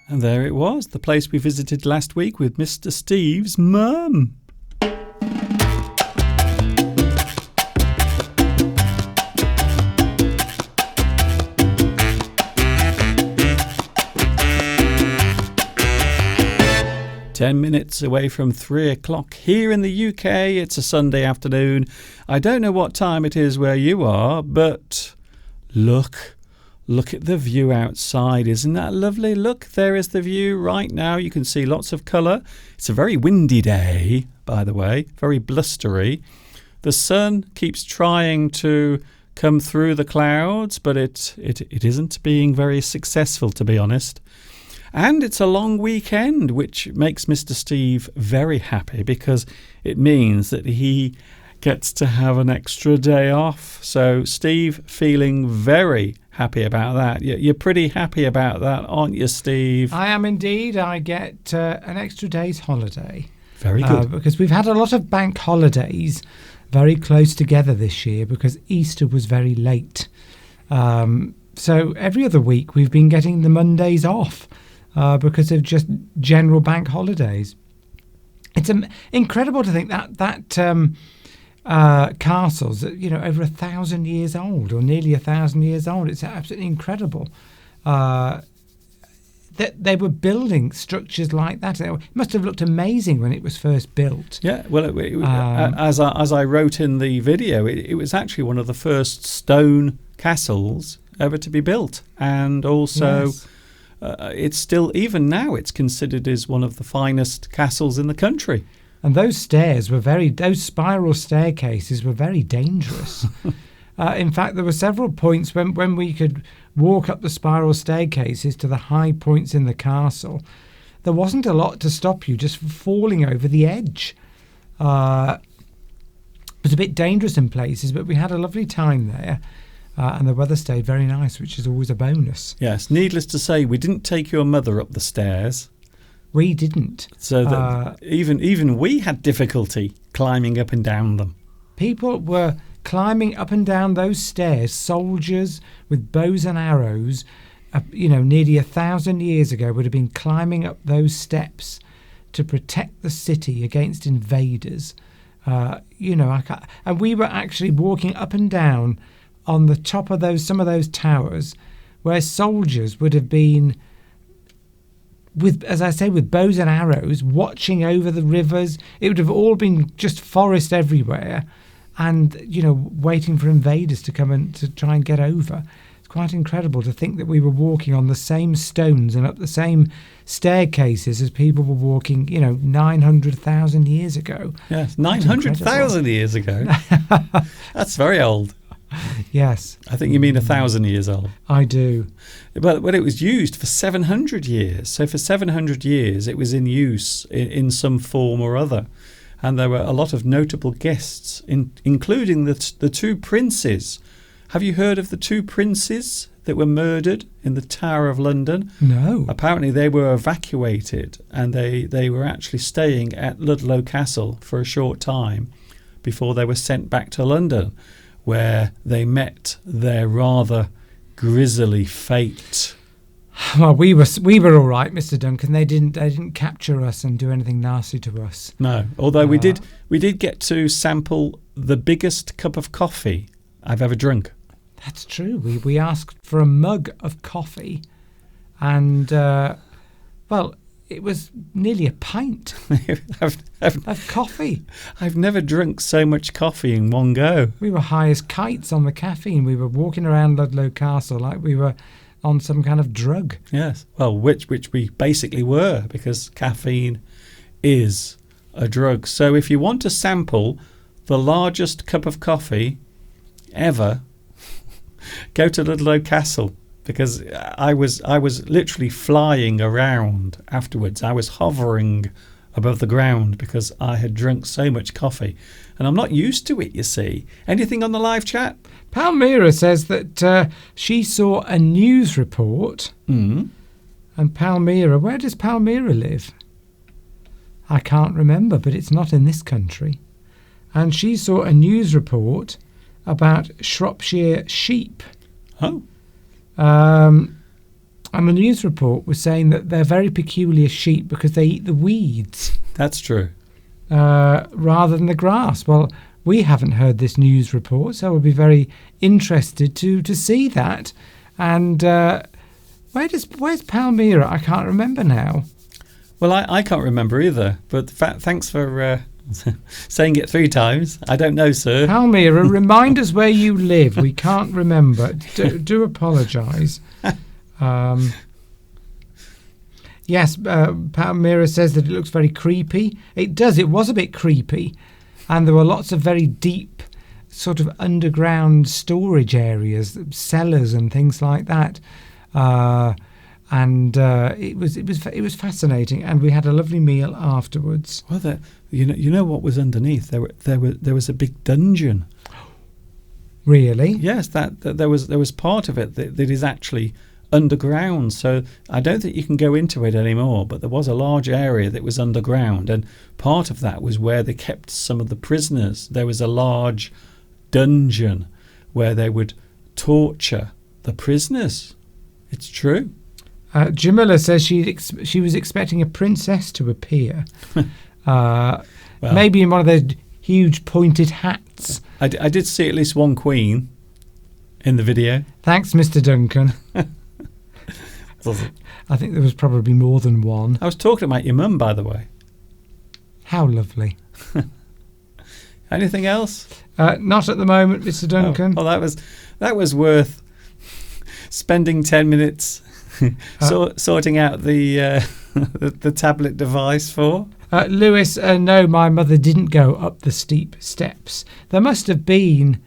And there it was, the place we visited last week with Mr. Steve's mum. Ten minutes away from 3 o'clock here in the UK. It's a Sunday afternoon. I don't know what time it is where you are, but look at the view outside. Isn't that lovely? Look, there is the view right now. You can see lots of colour. It's a very windy day, by the way, very blustery. The sun keeps trying to come through the clouds, but it isn't being very successful, to be honest. And it's a long weekend, which makes Mr. Steve very happy because it means that he gets to have an extra day off. So Steve feeling very happy about that. You're pretty happy about that, aren't you, Steve? I am indeed. I get an extra day's holiday. Very good. Because we've had a lot of bank holidays very close together this year because Easter was very late. So every other week we've been getting the Mondays off because of just general bank holidays. It's incredible to think that castles, over 1,000 years old or nearly 1,000 years old. It's absolutely incredible. That they were building structures like that. It must have looked amazing when it was first built. Yeah, well, as I wrote in the video, it was actually one of the first stone castles ever to be built, and also Yes. it's still, even now, it's considered as one of the finest castles in the country. And those spiral staircases were very dangerous. In fact, there were several points when we could walk up the spiral staircases to the high points in the castle. There wasn't a lot to stop you just falling over the edge. It was a bit dangerous in places, but we had a lovely time there. And the weather stayed very nice, which is always a bonus. Yes, needless to say, we didn't take your mother up the stairs. We didn't. So that even we had difficulty climbing up and down them. People were climbing up and down those stairs, soldiers with bows and arrows, nearly 1,000 years ago would have been climbing up those steps to protect the city against invaders. And we were actually walking up and down on the top of some of those towers where soldiers would have been, with bows and arrows, watching over the rivers. It would have all been just forest everywhere, and waiting for invaders to come and to try and get over. It's quite incredible to think that we were walking on the same stones and up the same staircases as people were walking 900,000 years ago. Yes, 900,000 years ago. That's very old. Yes, I think you mean 1,000 years old. I do. But it was used for 700 years. So for 700 years, it was in use in some form or other. And there were a lot of notable guests, including the two princes. Have you heard of the two princes that were murdered in the Tower of London? No. Apparently they were evacuated, and they were actually staying at Ludlow Castle for a short time before they were sent back to London, where they met their rather grisly fate. Well, we were all right, Mr. Duncan. They didn't capture us and do anything nasty to us. No, although we did get to sample the biggest cup of coffee I've ever drunk. That's true. We asked for a mug of coffee, and it was nearly a pint of coffee. I've never drunk so much coffee in one go. We were high as kites on the caffeine. We were walking around Ludlow Castle like we were on some kind of drug. Yes, well, which we basically were, because caffeine is a drug. So if you want to sample the largest cup of coffee ever, go to Ludlow Castle, because I was literally flying around afterwards. I was hovering above the ground because I had drunk so much coffee, and I'm not used to it, you see. Anything on the live chat? Palmyra says that she saw a news report. And Palmyra, where does Palmyra live? I can't remember, but it's not in this country. And she saw a news report about Shropshire sheep. Oh. And the news report was saying that they're very peculiar sheep because they eat the weeds. That's true. Rather than the grass. Well, we haven't heard this news report, so we'll be very interested to see that. And where's Palmyra? I can't remember now. Well, I can't remember either, but thanks for saying it 3 times. I don't know, sir. Palmyra, remind us where you live. We can't remember. Do apologise. Yes, Palmyra says that it looks very creepy. It does. It was a bit creepy. And there were lots of very deep sort of underground storage areas, cellars and things like that. It was fascinating, and we had a lovely meal afterwards. Well, you know what was underneath? There was a big dungeon. Really? Yes, that there was part of it that is actually underground. So I don't think you can go into it anymore. But there was a large area that was underground, and part of that was where they kept some of the prisoners. There was a large dungeon where they would torture the prisoners. It's true. Jamila says she was expecting a princess to appear. Well, maybe in one of those huge pointed hats. I did see at least one queen in the video. Thanks, Mr. Duncan. I think there was probably more than one. I was talking about your mum, by the way. How lovely. Anything else? Not at the moment, Mr. Duncan. Oh, that was worth spending 10 minutes sorting out the the tablet device for. Lewis, no, my mother didn't go up the steep steps. There must have been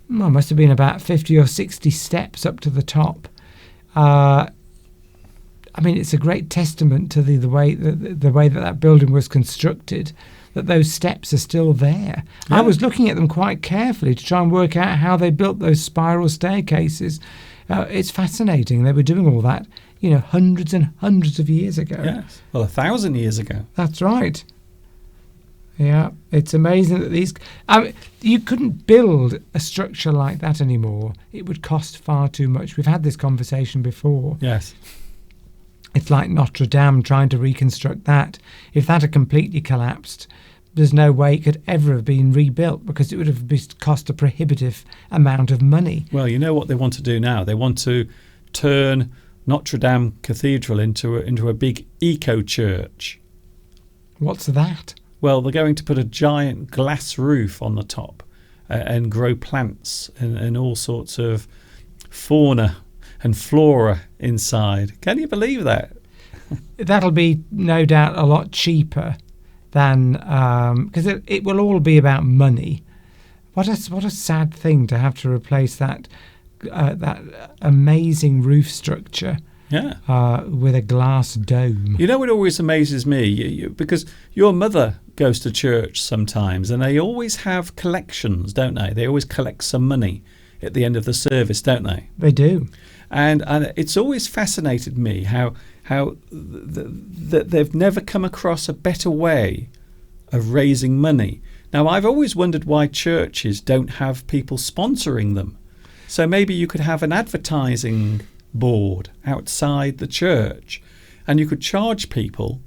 about 50 or 60 steps up to the top. I mean, it's a great testament to the way that building was constructed, that those steps are still there. Yeah. I was looking at them quite carefully to try and work out how they built those spiral staircases. It's fascinating. They were doing all that, hundreds and hundreds of years ago. Yes, well, 1,000 years ago. That's right. Yeah, it's amazing that you couldn't build a structure like that anymore. It would cost far too much. We've had this conversation before. Yes. It's like Notre Dame, trying to reconstruct that. If that had completely collapsed, there's no way it could ever have been rebuilt, because it would have cost a prohibitive amount of money. Well, you know what they want to do now? They want to turn Notre Dame Cathedral into a big eco-church. What's that? Well, they're going to put a giant glass roof on the top and grow plants and all sorts of fauna and flora inside. Can you believe that? That'll be no doubt a lot cheaper than because it will all be about money. What a sad thing to have to replace that amazing roof structure. Yeah. With a glass dome. You know what always amazes me? Because your mother goes to church sometimes, and they always have collections, don't they? They always collect some money at the end of the service, don't they? They do. And it's always fascinated me how they've never come across a better way of raising money. Now, I've always wondered why churches don't have people sponsoring them. So maybe you could have an advertising board outside the church, and you could charge people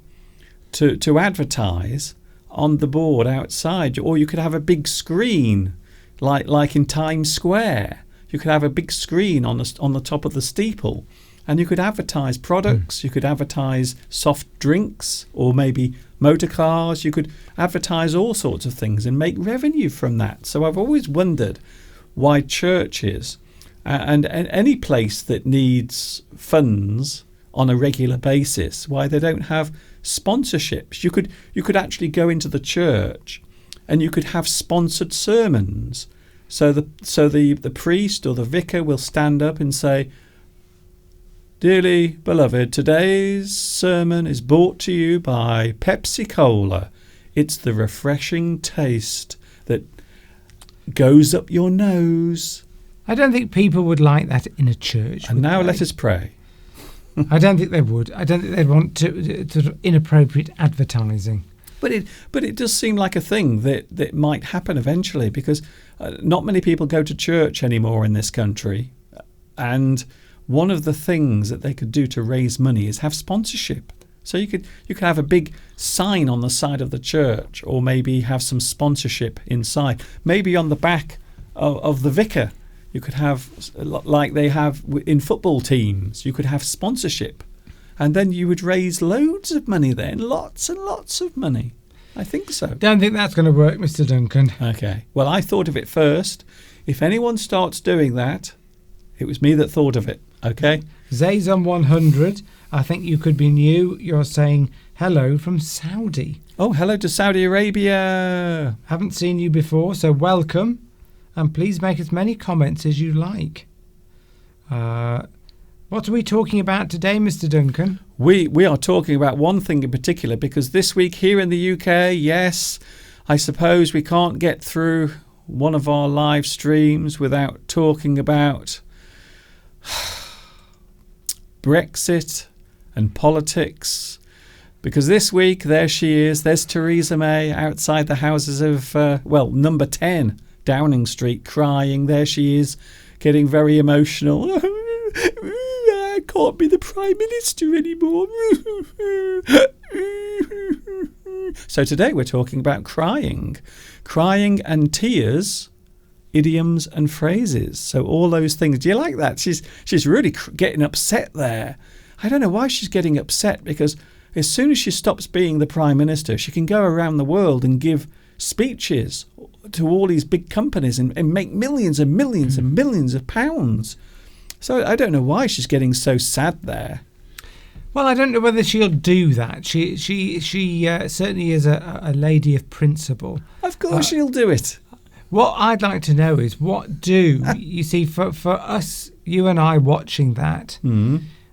to advertise on the board outside, or you could have a big screen like in Times Square. You could have a big screen on the top of the steeple, and you could advertise products. You could advertise soft drinks, or maybe motor cars. You could advertise all sorts of things and make revenue from that. So I've always wondered why churches and any place that needs funds on a regular basis, why they don't have sponsorships. You could actually go into the church and you could have sponsored sermons. So the priest or the vicar will stand up and say, "Dearly beloved, today's sermon is brought to you by Pepsi Cola. It's the refreshing taste that goes up your nose." I don't think people would like that in a church. And now let us pray. I don't think they would. I don't think they'd want to sort of inappropriate advertising. But it does seem like a thing that might happen eventually, because not many people go to church anymore in this country. And one of the things that they could do to raise money is have sponsorship. So you could have a big sign on the side of the church, or maybe have some sponsorship inside. Maybe on the back of the vicar, you could have, like they have in football teams, you could have sponsorship. And then you would raise loads of money then, lots and lots of money. I think so. Don't think that's going to work, Mr. Duncan. Okay. Well, I thought of it first. If anyone starts doing that, it was me that thought of it. Okay? Zayzon 100, I think you could be new. You're saying hello from Saudi. Oh, hello to Saudi Arabia. Haven't seen you before, so welcome. And please make as many comments as you like. What are we talking about today, Mr. Duncan? We are talking about one thing in particular, because this week here in the UK, yes, I suppose we can't get through one of our live streams without talking about Brexit and politics. Because this week, there she is. There's Theresa May outside the houses of, number 10 Downing Street, crying. There she is, getting very emotional. I can't be the Prime Minister anymore. So today we're talking about crying. Crying and tears, idioms and phrases. So all those things. Do you like that? She's really getting upset there. I don't know why she's getting upset, because as soon as she stops being the Prime Minister, she can go around the world and give speeches to all these big companies and make millions and millions and millions of pounds. So I don't know why she's getting so sad there. Well, I don't know whether she'll do that. She certainly is a lady of principle. Of course she'll do it. What I'd like to know is, what do you see for us, you and I watching that?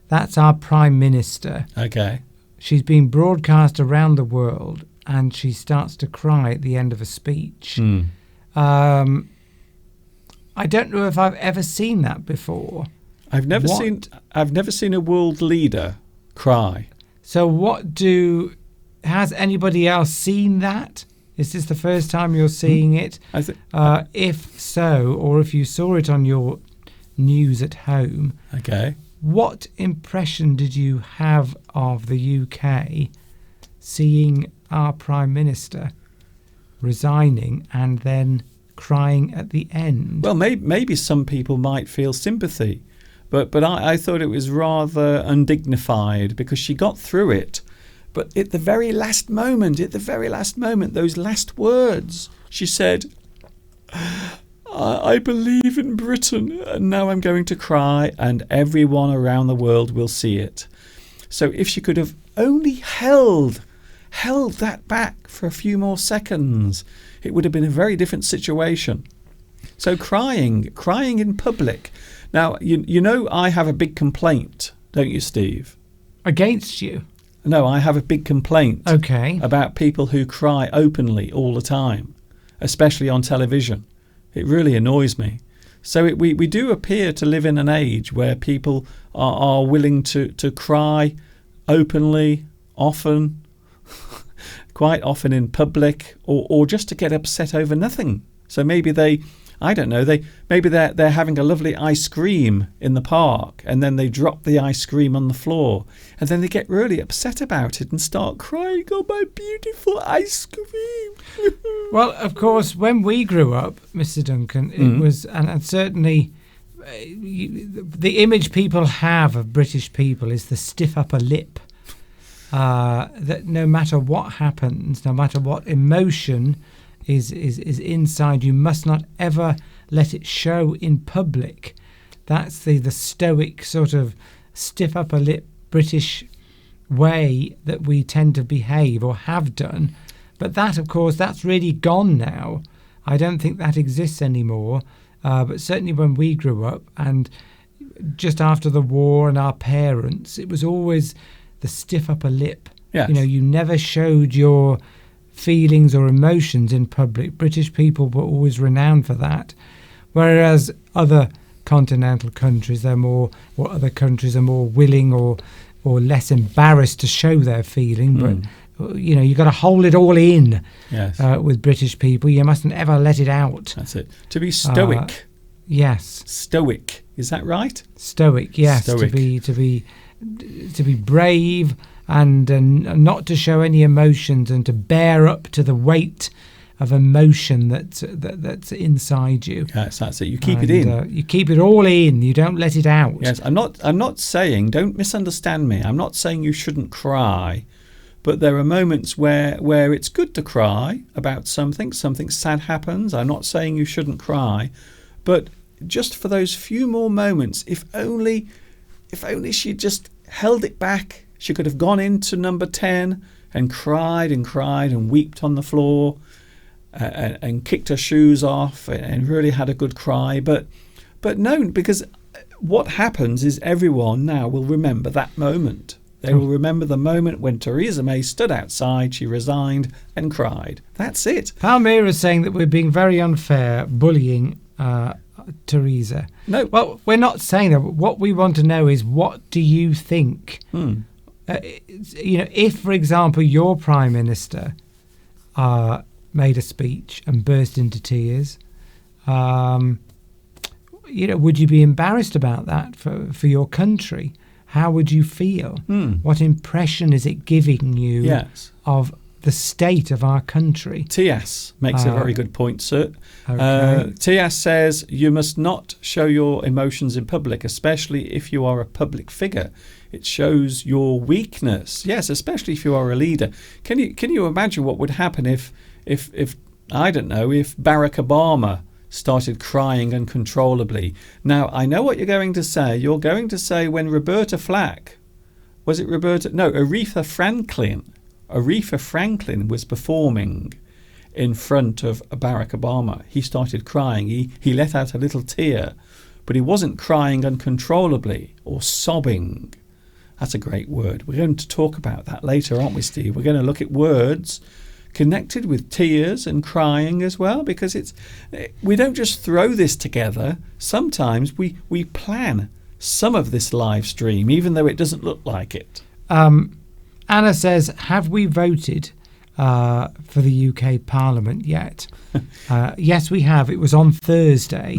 That's our Prime Minister. Okay. She's been broadcast around the world, and she starts to cry at the end of a speech. I don't know if I've ever seen that before. I've never seen a world leader cry. So has anybody else seen that? Is this the first time you're seeing it? If so, or if you saw it on your news at home, okay, what impression did you have of the UK seeing our Prime Minister resigning and then crying at the end? Well, maybe some people might feel sympathy, but I thought it was rather undignified, because she got through it. But at the very last moment, those last words, she said, I believe in Britain, and now I'm going to cry, and everyone around the world will see it. So if she could have only held that back for a few more seconds, it would have been a very different situation. So crying in public. Now, you know I have a big complaint, don't you, Steve? Against you? No, I have a big complaint. Okay. About people who cry openly all the time, especially on television. It really annoys me. So we do appear to live in an age where people are willing to cry openly, often, quite often in public, or just to get upset over nothing. So maybe they're having a lovely ice cream in the park, and then they drop the ice cream on the floor, and then they get really upset about it and start crying, "Oh, my beautiful ice cream." Well, of course, when we grew up, Mr. Duncan, it was, and certainly the image people have of British people is the stiff upper lip. That no matter what happens, no matter what emotion is inside, you must not ever let it show in public. That's the stoic sort of stiff upper lip British way that we tend to behave, or have done. But that, of course, that's really gone now. I don't think that exists anymore. But certainly when we grew up, and just after the war and our parents, it was always the stiff upper lip. Yes. You never showed your feelings or emotions in public. British people were always renowned for that, whereas other continental countries, other countries are more willing or less embarrassed to show their feeling. But you got to hold it all in. Yes. With British people, you mustn't ever let it out. That's it. To be stoic. Yes. Stoic. Is that right? Stoic. Yes. Stoic. To be brave, and not to show any emotions, and to bear up to the weight of emotion that's inside you. Yes, that's it. You keep it in. You keep it all in. You don't let it out. Yes, I'm not saying, don't misunderstand me. I'm not saying you shouldn't cry, but there are moments where it's good to cry about something sad happens. I'm not saying you shouldn't cry, but just for those few more moments, if only she just held it back, she could have gone into number 10 and cried and wept on the floor, and kicked her shoes off and really had a good cry. But no, because what happens is everyone now will remember that moment. They will remember the moment when Theresa May stood outside, she resigned and cried. That's it. Palmyra is saying that we're being very unfair, bullying Theresa. No. Well, we're not saying that. What we want to know is, what do you think? If, for example, your Prime Minister made a speech and burst into tears, would you be embarrassed about that for your country? How would you feel? What impression is it giving you of the state of our country? Tias makes a very good point, sir. Okay. Tias says you must not show your emotions in public, especially if you are a public figure. It shows your weakness. Yes, especially if you are a leader. Can you imagine what would happen if I don't know, if Barack Obama started crying uncontrollably? Now, I know what you're going to say. You're going to say when Aretha Franklin was performing in front of Barack Obama, he started crying. He let out a little tear, but he wasn't crying uncontrollably or sobbing. That's a great word. We're going to talk about that later, aren't we, Steve? We're going to look at words connected with tears and crying as well, because we don't just throw this together. Sometimes we plan some of this live stream, even though it doesn't look like it. Anna says, have we voted for the UK Parliament yet? Yes, we have. It was on Thursday,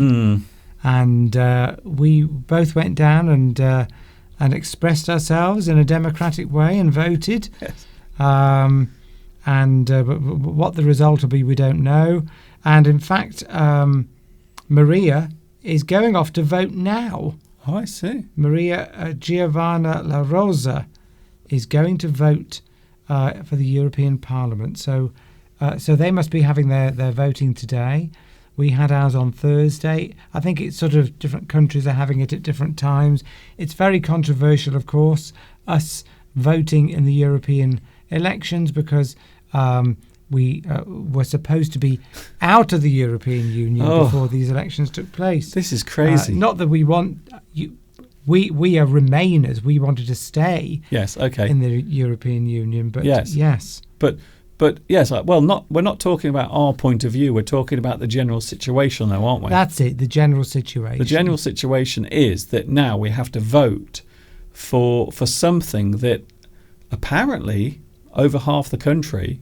and we both went down and expressed ourselves in a democratic way and voted. Yes. But what the result will be, we don't know. And in fact, Maria is going off to vote now. Oh, I see. Maria Giovanna La Rosa is going to vote for the European Parliament. So they must be having their voting today. We had ours on Thursday. I think it's sort of different countries are having it at different times. It's very controversial, of course, us voting in the European elections, because we were supposed to be out of the European Union before these elections took place. This is crazy. Not that we want we are Remainers. We wanted to stay. Yes. Okay. In the European Union, but yes. But yes. Well, we're not talking about our point of view. We're talking about the general situation, though, aren't we? That's it. The general situation. The general situation is that now we have to vote for something that apparently over half the country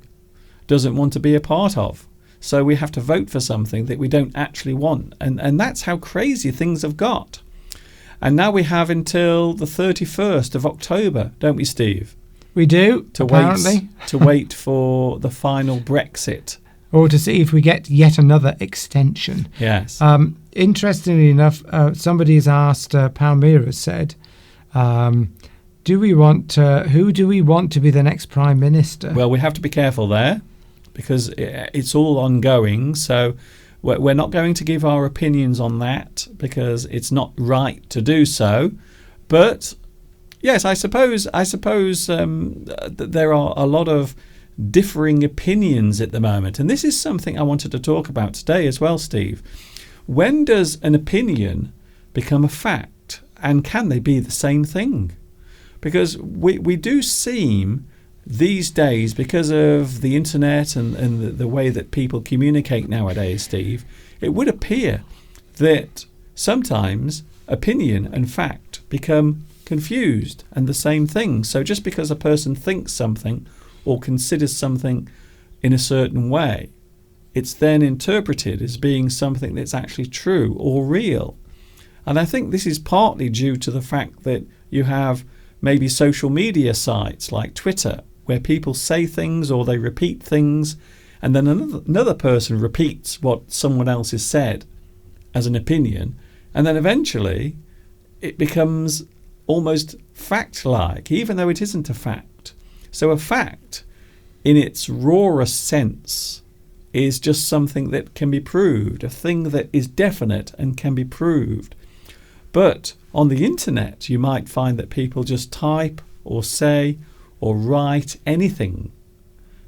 doesn't want to be a part of. So we have to vote for something that we don't actually want. And that's how crazy things have got. And now we have until the 31st of October, don't we, Steve? We do, apparently. To wait for the final Brexit. Or to see if we get yet another extension. Yes. Interestingly enough, somebody has asked, Palmyra said, who do we want to be the next Prime Minister? Well, we have to be careful there, because it's all ongoing. So we're not going to give our opinions on that, because it's not right to do so. But yes, I suppose that there are a lot of differing opinions at the moment. And this is something I wanted to talk about today as well, Steve. When does an opinion become a fact? And can they be the same thing? Because we do seem these days, because of the internet and the way that people communicate nowadays, Steve, it would appear that sometimes opinion and fact become confused and the same thing. So just because a person thinks something or considers something in a certain way, it's then interpreted as being something that's actually true or real. And I think this is partly due to the fact that you have maybe social media sites like Twitter, where people say things or they repeat things, and then another person repeats what someone else has said as an opinion, and then eventually it becomes almost fact-like, even though it isn't a fact. So a fact, in its rawest sense, is just something that can be proved, a thing that is definite and can be proved. But on the internet, you might find that people just type or say or write anything,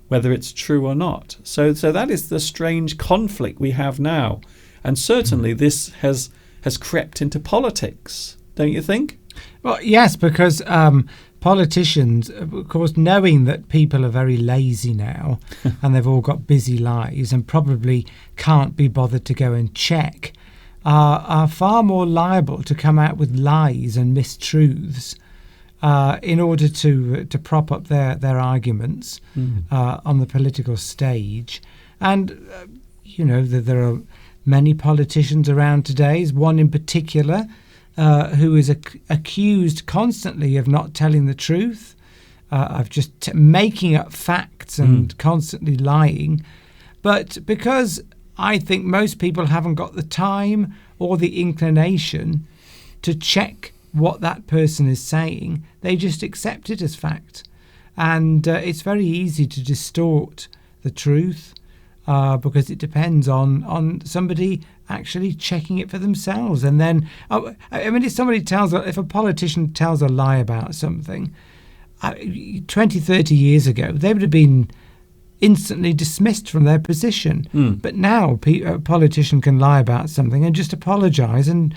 whether it's true or not. So that is the strange conflict we have now. And certainly this has crept into politics, don't you think? Well, yes, because politicians, of course, knowing that people are very lazy now and they've all got busy lives and probably can't be bothered to go and check, are far more liable to come out with lies and mistruths in order to prop up their arguments on the political stage. And, there are many politicians around today. One in particular who is accused constantly of not telling the truth, of just making up facts and constantly lying. But because I think most people haven't got the time or the inclination to check what that person is saying, they just accept it as fact. And it's very easy to distort the truth because it depends on somebody actually checking it for themselves. And then, if a politician tells a lie about something, 20, 30 years ago, they would have been instantly dismissed from their position. But now a politician can lie about something and just apologise and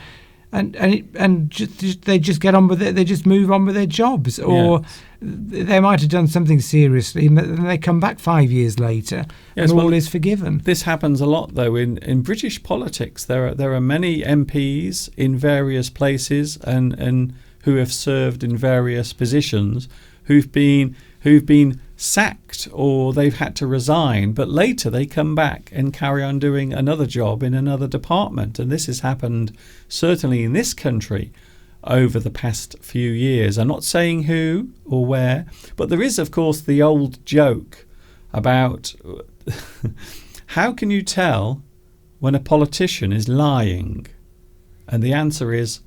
they just get on with it. They just move on with their jobs, or they might have done something seriously, and then they come back 5 years later, and all is forgiven. This happens a lot, though, in British politics. There are many MPs in various places and who have served in various positions who've been sacked or they've had to resign, but later they come back and carry on doing another job in another department. And this has happened certainly in this country over the past few years. I'm not saying who or where, but there is, of course, the old joke about how can you tell when a politician is lying? And the answer is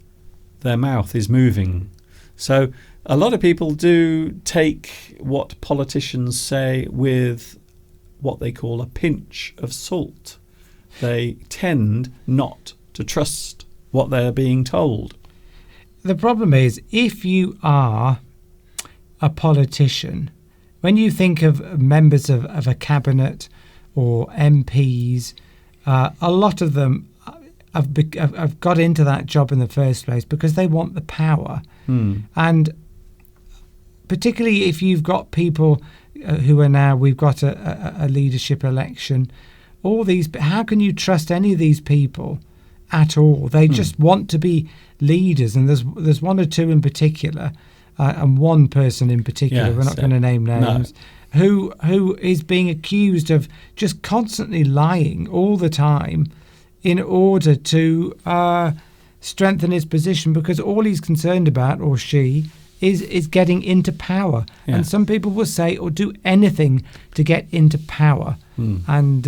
their mouth is moving. So a lot of people do take what politicians say with what they call a pinch of salt. They tend not to trust what they're being told. The problem is, if you are a politician, when you think of members of a cabinet or MPs, a lot of them have got into that job in the first place because they want the power. And particularly if you've got people who are now, we've got a leadership election, all these, how can you trust any of these people at all? They just want to be leaders, and there's one or two in particular, and one person in particular, we're not going to name names, who is being accused of just constantly lying all the time in order to strengthen his position, because all he's concerned about, or she, is getting into power. And some people will say or do anything to get into power. And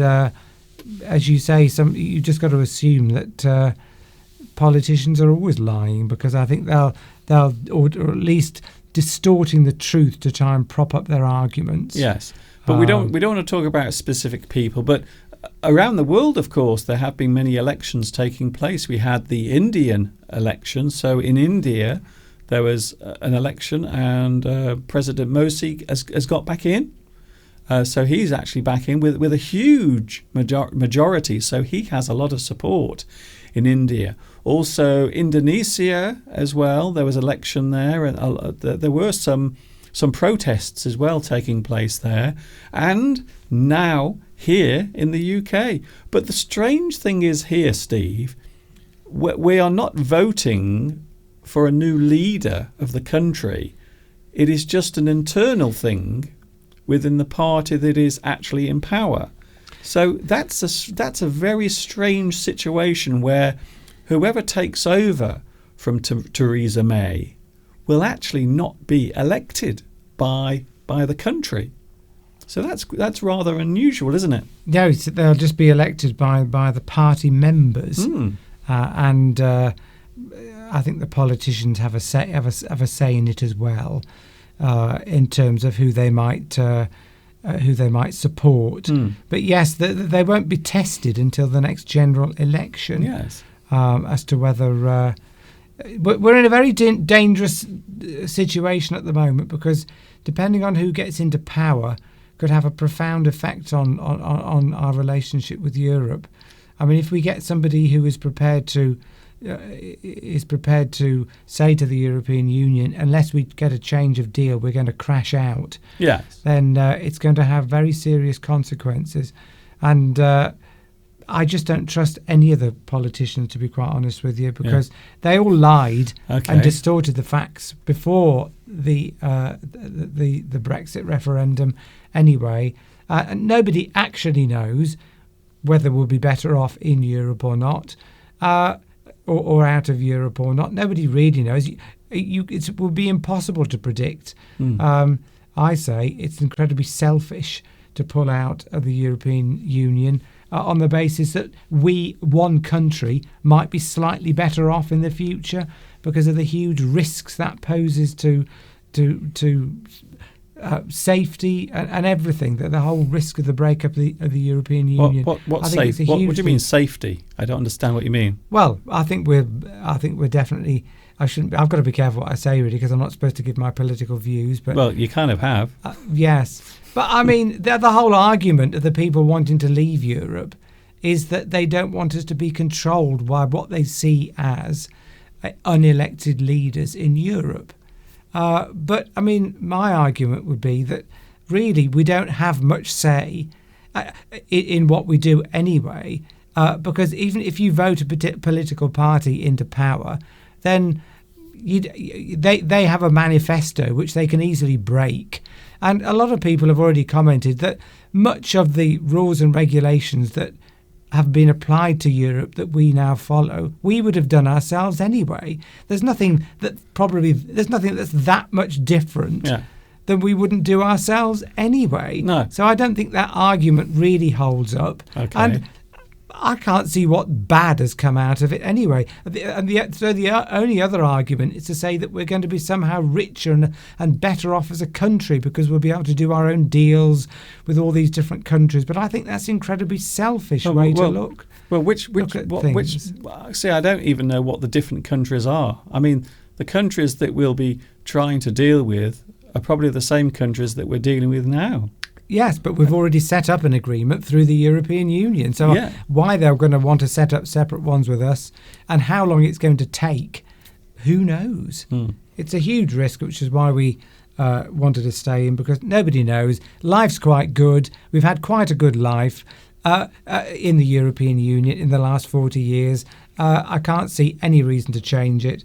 as you say, you just got to assume that politicians are always lying, because I think they'll or at least distorting the truth to try and prop up their arguments. Yes, but we don't want to talk about specific people, but around the world, of course, there have been many elections taking place. We had the Indian election. So in India, there was an election, and President Modi has got back in. So he's actually back in with a huge majority. So he has a lot of support in India. Also, Indonesia as well. There was election there, and there were some protests as well taking place there. And now here in the UK. But the strange thing is here, Steve, we are not voting for a new leader of the country. It is just an internal thing within the party that is actually in power. So that's a very strange situation where whoever takes over from Theresa May will actually not be elected by the country. So that's rather unusual, isn't it? No, they'll just be elected by the party members, and I think the politicians have a say in it as well, in terms of who they might support. But yes, they won't be tested until the next general election. Yes, as to whether we're in a very dangerous situation at the moment, because depending on who gets into power could have a profound effect on our relationship with Europe. I mean, if we get somebody who is prepared to is prepared to say to the European Union, unless we get a change of deal, we're going to crash out, Yes. then it's going to have very serious consequences. And I just don't trust any of the politicians, to be quite honest with you, because they all lied and distorted the facts before the Brexit referendum anyway. And nobody actually knows whether we'll be better off in Europe or not, or out of Europe or not. Nobody really knows. It will be impossible to predict. I say it's incredibly selfish to pull out of the European Union on the basis that we, one country, might be slightly better off in the future because of the huge risks that poses to safety and everything. That the whole risk of the breakup of the European Union. What do you mean safety? I don't understand what you mean. Well, I think we're definitely. I've got to be careful what I say, really, because I'm not supposed to give my political views. But well, you kind of have. Yes. But I mean, the whole argument of the people wanting to leave Europe is that they don't want us to be controlled by what they see as unelected leaders in Europe. But I mean, my argument would be that really we don't have much say in what we do anyway, because even if you vote a political party into power, then they have a manifesto which they can easily break. And a lot of people have already commented that much of the rules and regulations that have been applied to Europe that we now follow, we would have done ourselves anyway. There's nothing that's that much different than we wouldn't do ourselves anyway. No. So I don't think that argument really holds up. Okay. And I can't see what bad has come out of it anyway. So the only other argument is to say that we're going to be somehow richer and better off as a country because we'll be able to do our own deals with all these different countries. But I think that's an incredibly selfish way to look. Well, which things. See, I don't even know what the different countries are. I mean, the countries that we'll be trying to deal with are probably the same countries that we're dealing with now. Yes, but we've already set up an agreement through the European Union. So why they're going to want to set up separate ones with us and how long it's going to take, who knows? It's a huge risk, which is why we wanted to stay in, because nobody knows. Life's quite good. We've had quite a good life in the European Union in the last 40 years. I can't see any reason to change it.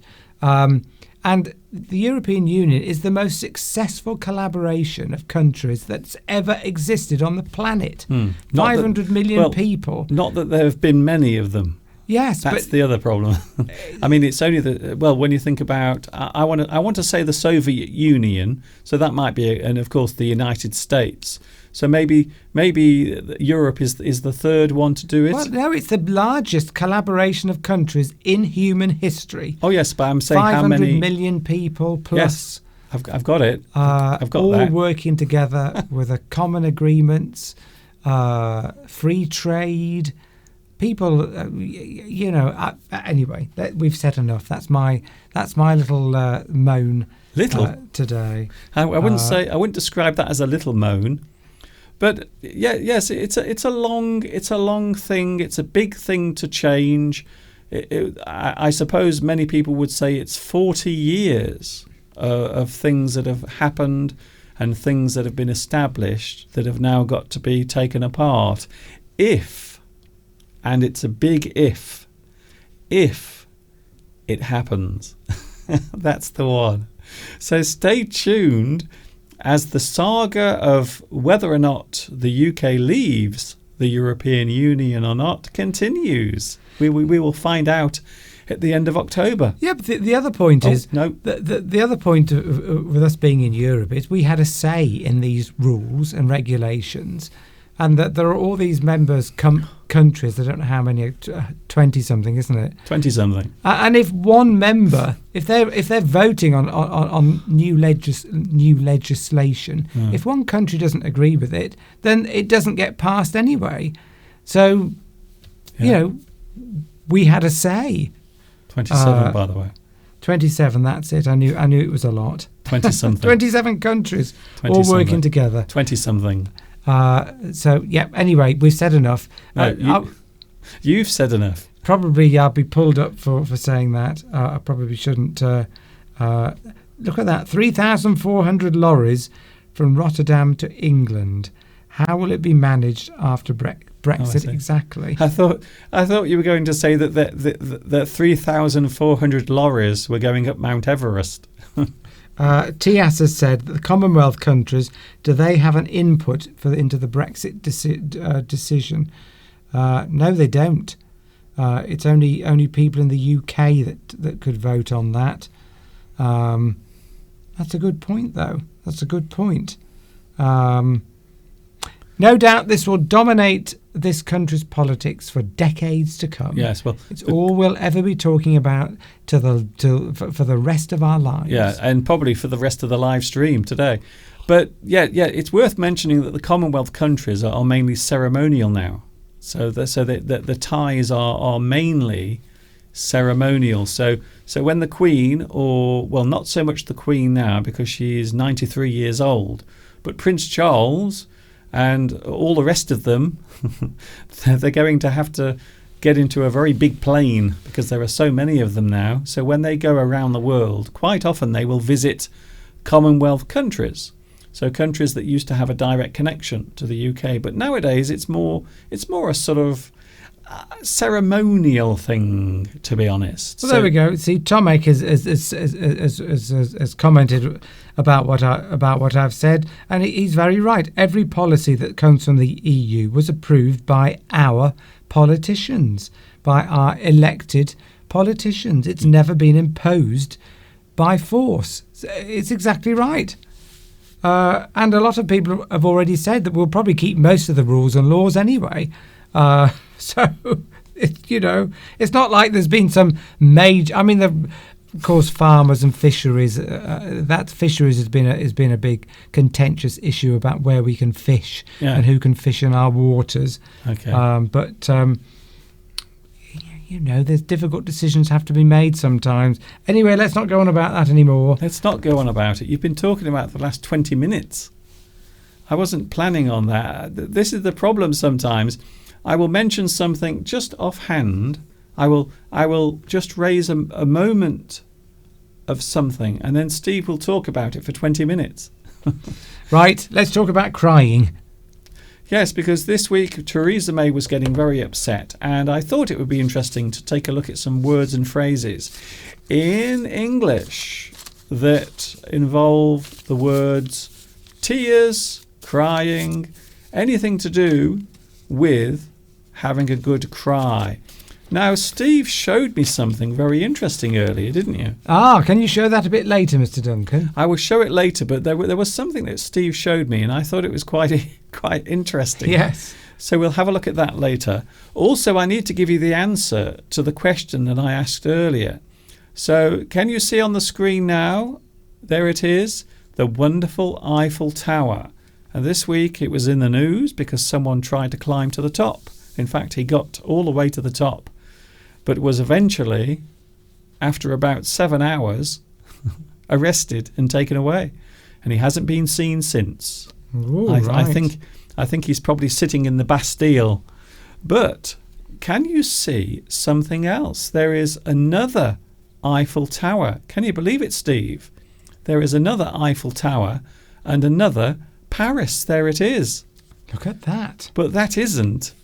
And the European Union is the most successful collaboration of countries that's ever existed on the planet. 500 million people. Not that there have been many of them. Yes, that's the other problem. I mean, it's only when you think about, I want to say the Soviet Union, so that might be, and of course the United States. So maybe Europe is the third one to do it. Well, no, it's the largest collaboration of countries in human history. Oh yes, but I'm saying how many 500 million people plus. Yes, I've got it. I've got all that. Working together with a common agreements, free trade. People, anyway, we've said enough. That's my little moan. Today. I wouldn't describe that as a little moan. But yes, it's a long thing. It's a big thing to change. I suppose many people would say it's 40 years of things that have happened and things that have been established that have now got to be taken apart. And it's a big if it happens. That's the one. So stay tuned as the saga of whether or not the UK leaves the European Union or not continues. We will find out at the end of October. Yeah, but the other point is the other point with us being in Europe is we had a say in these rules and regulations, and that there are all these members countries. I don't know how many, 20-something, isn't it? 20-something. And if one member, if they're voting on new legislation, if one country doesn't agree with it, then it doesn't get passed anyway. So, we had a say. 27, by the way. 27. That's it. I knew it was a lot. 20-something. 27 countries all working together. 20-something. Anyway, we've said enough. You've said enough. Probably I'll be pulled up for saying that. I probably shouldn't. Look at that. 3,400 lorries from Rotterdam to England. How will it be managed after Brexit? Exactly. I thought you were going to say that 3,400 lorries were going up Mount Everest. TIAS has said that the Commonwealth countries, do they have an input into the Brexit decision? No, they don't. It's only people in the UK that could vote on that. That's a good point, though. That's a good point. No doubt this will dominate this country's politics for decades to come. Yes, well, it's all we'll ever be talking about for the rest of our lives. Yeah, and probably for the rest of the live stream today. But yeah, it's worth mentioning that the Commonwealth countries are mainly ceremonial now. So the ties are mainly ceremonial. So when the Queen, not so much the Queen now because she is 93 years old, but Prince Charles and all the rest of them, they're going to have to get into a very big plane because there are so many of them now. So when they go around the world, quite often they will visit Commonwealth countries. So countries that used to have a direct connection to the UK, but nowadays it's more a sort of ceremonial thing, to be honest. Well, there we go. See, Tomek has commented about what I've said, and he's very right. Every policy that comes from the EU was approved by our politicians, by our elected politicians. It's never been imposed by force. It's exactly right. And a lot of people have already said that we'll probably keep most of the rules and laws anyway. So, it's not like there's been some major. I mean, of course, farmers and fisheries. Fisheries has been a big contentious issue about where we can fish and who can fish in our waters. Okay. There's difficult decisions have to be made sometimes. Anyway, let's not go on about that anymore. Let's not go on about it. You've been talking about the last 20 minutes. I wasn't planning on that. This is the problem sometimes. I will mention something just offhand. I will just raise a moment of something, and then Steve will talk about it for 20 minutes. Right, let's talk about crying. Yes, because this week Theresa May was getting very upset, and I thought it would be interesting to take a look at some words and phrases in English that involve the words tears, crying, anything to do with having a good cry. Now, Steve showed me something very interesting earlier, didn't you? Can you show that a bit later, Mr. Duncan? I will show it later, but there was something that Steve showed me, and I thought it was quite interesting. Yes. So we'll have a look at that later. Also, I need to give you the answer to the question that I asked earlier. So can you see on the screen now? There it is, the wonderful Eiffel Tower. And this week it was in the news because someone tried to climb to the top. In fact, he got all the way to the top, but was eventually, after about 7 hours, arrested and taken away. And he hasn't been seen since. Ooh, I think he's probably sitting in the Bastille. But can you see something else? There is another Eiffel Tower. Can you believe it, Steve? There is another Eiffel Tower and another Paris. There it is. Look at that. But that isn't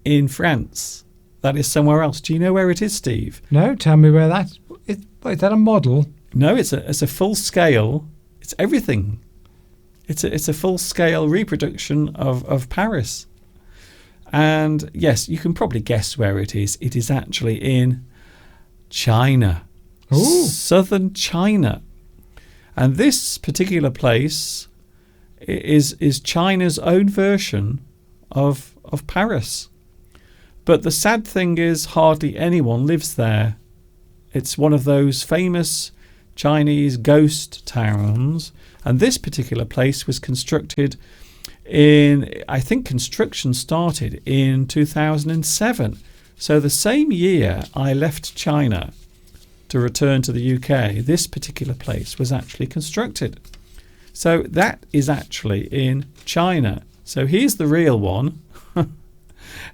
in France. That is somewhere else. Do you know where it is, Steve? No, tell me where that is. Is that a model? No, it's a full scale. It's everything. It's a full scale reproduction of Paris. And yes, you can probably guess where it is. It is actually in China. Ooh. Southern China. And this particular place is China's own version of Paris. But the sad thing is hardly anyone lives there. It's one of those famous Chinese ghost towns. And this particular place was constructed construction started in 2007. So the same year I left China to return to the UK, this particular place was actually constructed. So that is actually in China. So here's the real one.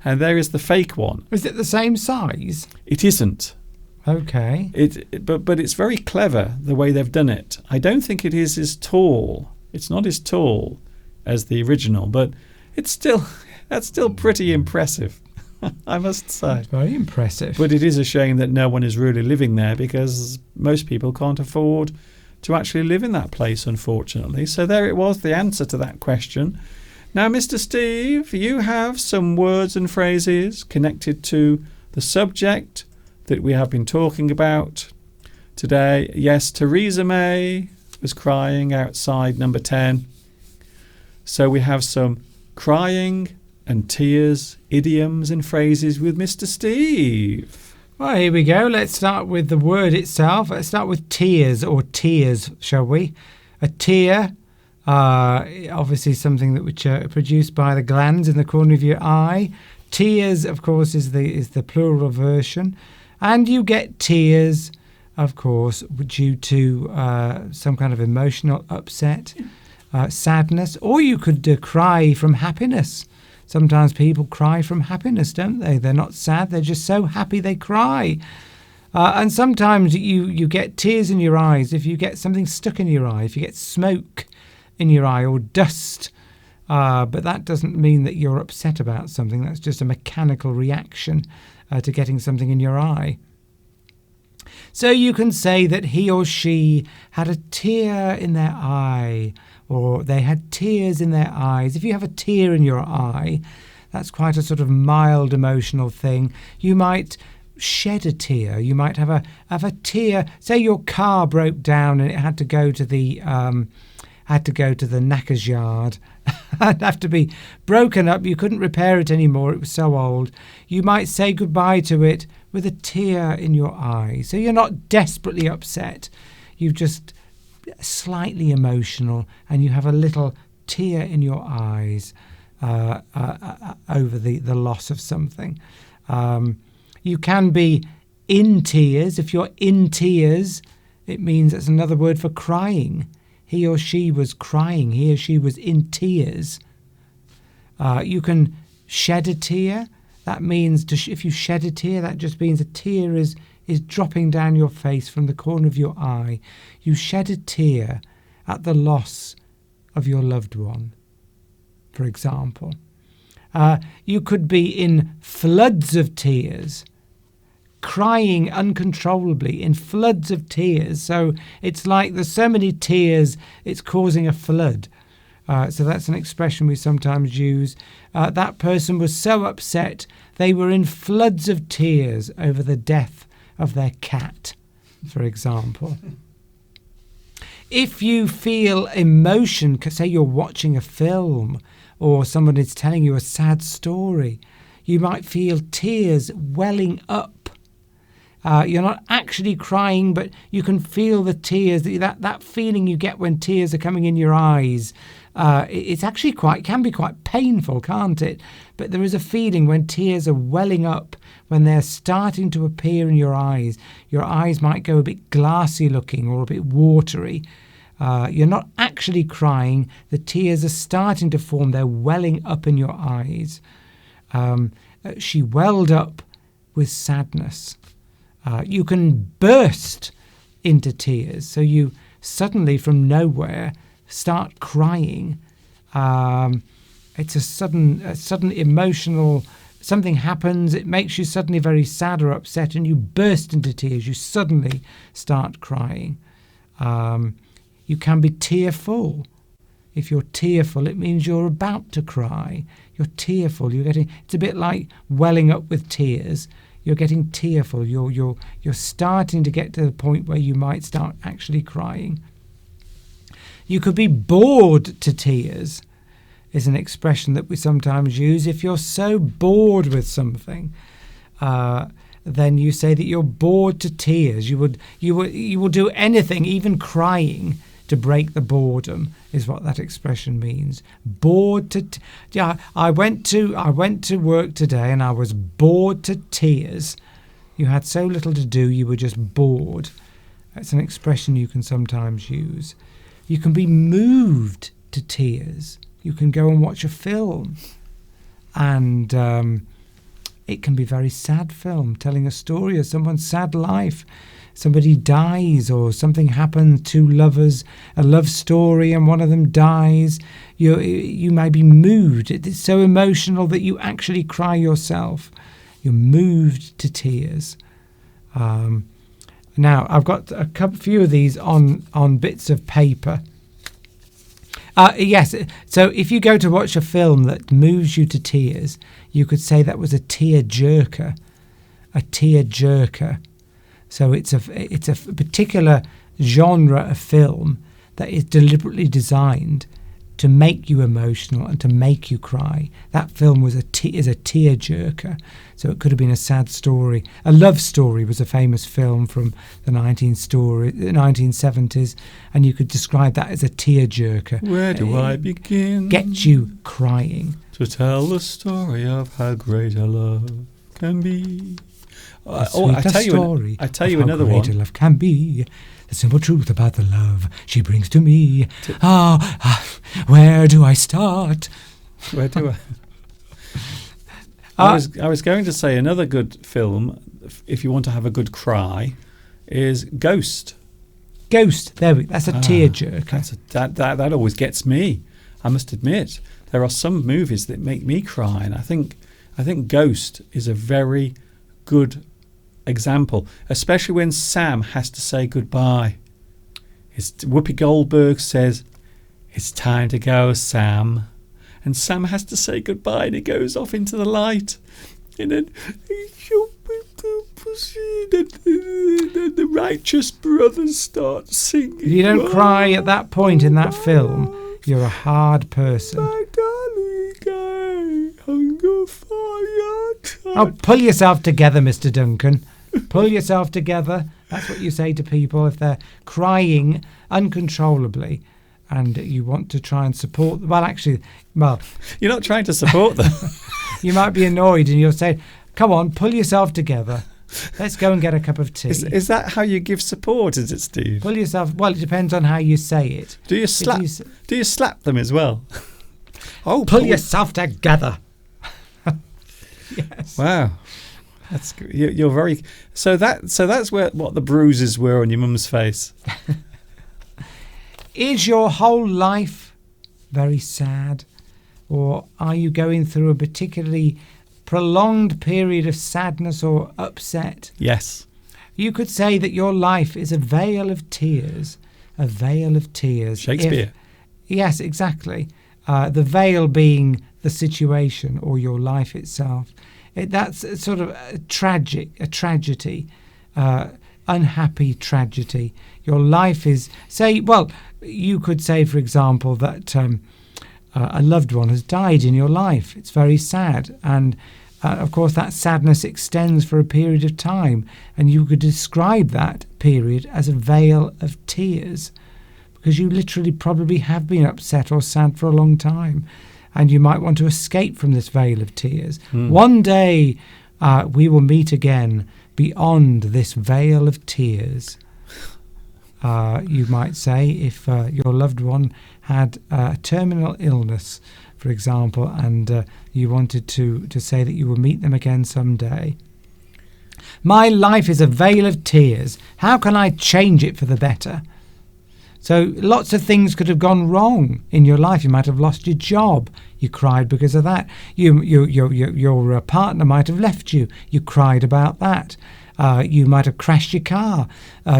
And there is the fake one. Is it the same size? It isn't. Okay. But it's very clever the way they've done it. I don't think it is as tall. It's not as tall as the original, but that's still pretty impressive, I must say. It's very impressive. But it is a shame that no one is really living there, because most people can't afford to actually live in that place, unfortunately. So there it was, the answer to that question. Now, Mr. Steve, you have some words and phrases connected to the subject that we have been talking about today. Yes, Theresa May was crying outside number 10. So we have some crying and tears, idioms and phrases with Mr. Steve. Well, here we go. Let's start with the word itself. Let's start with tears, or tears, shall we? A tear, obviously something that which are produced by the glands in the corner of your eye. Tears, of course, is the plural version. And you get tears, of course, due to some kind of emotional upset, sadness, or you could cry from happiness. Sometimes people cry from happiness, don't they? They're not sad, they're just so happy they cry. And sometimes you get tears in your eyes if you get something stuck in your eye, if you get smoke in your eye or dust. But that doesn't mean that you're upset about something. That's just a mechanical reaction to getting something in your eye. So you can say that he or she had a tear in their eye, or they had tears in their eyes. If you have a tear in your eye, that's quite a sort of mild emotional thing. You might shed a tear. You might have a tear. Say your car broke down and it had to go to the knacker's yard. It'd have to be broken up. You couldn't repair it anymore. It was so old. You might say goodbye to it with a tear in your eye. So you're not desperately upset. You're just slightly emotional, and you have a little tear in your eyes over the loss of something. You can be in tears. If you're in tears, it means it's another word for crying. He or she was crying. He or she was in tears. You can shed a tear. That means if you shed a tear, that just means a tear is dropping down your face from the corner of your eye. You shed a tear at the loss of your loved one, for example. You could be in floods of tears, crying uncontrollably in floods of tears. So it's like there's so many tears, it's causing a flood. So that's an expression we sometimes use. That person was so upset, they were in floods of tears over the death of their cat, for example. If you feel emotion, say you're watching a film or someone is telling you a sad story, you might feel tears welling up. You're not actually crying, but you can feel the tears, that feeling you get when tears are coming in your eyes. It's actually can be quite painful, can't it? But there is a feeling when tears are welling up, when they're starting to appear in your eyes. Your eyes might go a bit glassy looking or a bit watery. You're not actually crying. The tears are starting to form. They're welling up in your eyes. She welled up with sadness. You can burst into tears. So you suddenly, from nowhere, start crying. It's a sudden emotional, something happens, it makes you suddenly very sad or upset, and you burst into tears. You suddenly start crying. You can be tearful. If you're tearful, it means you're about to cry. You're tearful. It's a bit like welling up with tears. You're getting tearful. You're starting to get to the point where you might start actually crying. You could be bored to tears, is an expression that we sometimes use. If you're so bored with something, then you say that you're bored to tears. You will do anything, even crying, to break the boredom, is what that expression means. Bored to I went to work today and I was bored to tears. You had so little to do, you were just bored. That's an expression you can sometimes use. You can be moved to tears. You can go and watch a film and it can be a very sad film, telling a story of someone's sad life. Somebody dies or something happens, two lovers, a love story, and one of them dies. You may be moved. It's so emotional that you actually cry yourself. You're moved to tears. Now, I've got a few of these on bits of paper. Yes, so if you go to watch a film that moves you to tears, you could say that was a tear-jerker. A tear-jerker. So it's a particular genre of film that is deliberately designed to make you emotional and to make you cry. That film is a tear-jerker. So it could have been a sad story. A Love Story was a famous film from the 1970s, and you could describe that as a tear-jerker. Where do I begin? Get you crying. To tell the story of how great a love can be. I tell you another one. Great love can be. The simple truth about the love she brings to me. Where do I start? Where do I? I was going to say another good film, if you want to have a good cry, is Ghost. Ghost. That's a tearjerker. That always gets me. I must admit, there are some movies that make me cry, and I think Ghost is a very good example, especially when Sam has to say goodbye. Whoopi Goldberg says, "It's time to go, Sam," and Sam has to say goodbye, and he goes off into the light, and then the righteous brothers start singing. If you don't cry at that point in that film, you're a hard person. My darling, I hunger for your touch. Oh, pull yourself together, Mr. Duncan. Pull yourself together. That's what you say to people if they're crying uncontrollably and you want to try and support them. Well, you're not trying to support them. You might be annoyed and you'll say, come on, pull yourself together. Let's go and get a cup of tea. Is that how you give support, is it, Steve? Pull yourself... Well, it depends on how you say it. Do you slap them as well? Oh, pull yourself together. Yes. Wow. That's you're very... So that's what the bruises were on your mum's face. Is your whole life very sad? Or are you going through a particularly prolonged period of sadness or upset? Yes. You could say that your life is a vale of tears. A vale of tears. Shakespeare. Yes, exactly. The veil being the situation or your life itself. That's sort of a tragedy, unhappy tragedy. Your life is, you could say, for example, that a loved one has died in your life. It's very sad. And, of course, that sadness extends for a period of time. And you could describe that period as a veil of tears because you literally probably have been upset or sad for a long time. And you might want to escape from this veil of tears. One day we will meet again beyond this veil of tears. You might say if your loved one had a terminal illness, for example, and you wanted to say that you will meet them again someday. My life is a veil of tears. How can I change it for the better? So lots of things could have gone wrong in your life. You might have lost your job. You cried because of that. Your partner might have left you. You cried about that. You might have crashed your car.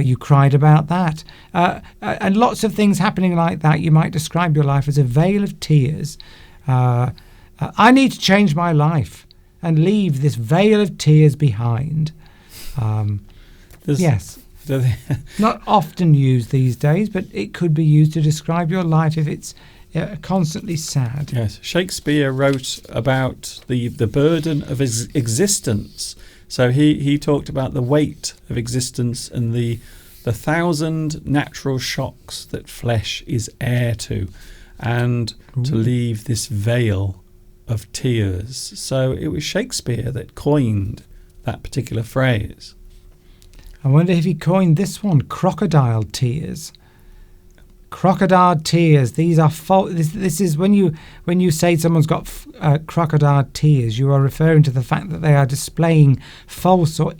You cried about that. And lots of things happening like that. You might describe your life as a veil of tears. I need to change my life and leave this veil of tears behind. Yes. Not often used these days, but it could be used to describe your life if it's constantly sad. Yes, Shakespeare wrote about the burden of existence. So he talked about the weight of existence and the 1,000 natural shocks that flesh is heir to, and to leave this veil of tears. So it was Shakespeare that coined that particular phrase. I wonder if he coined this one, crocodile tears. Crocodile tears. These are false. This is when you say someone's got crocodile tears, you are referring to the fact that they are displaying false or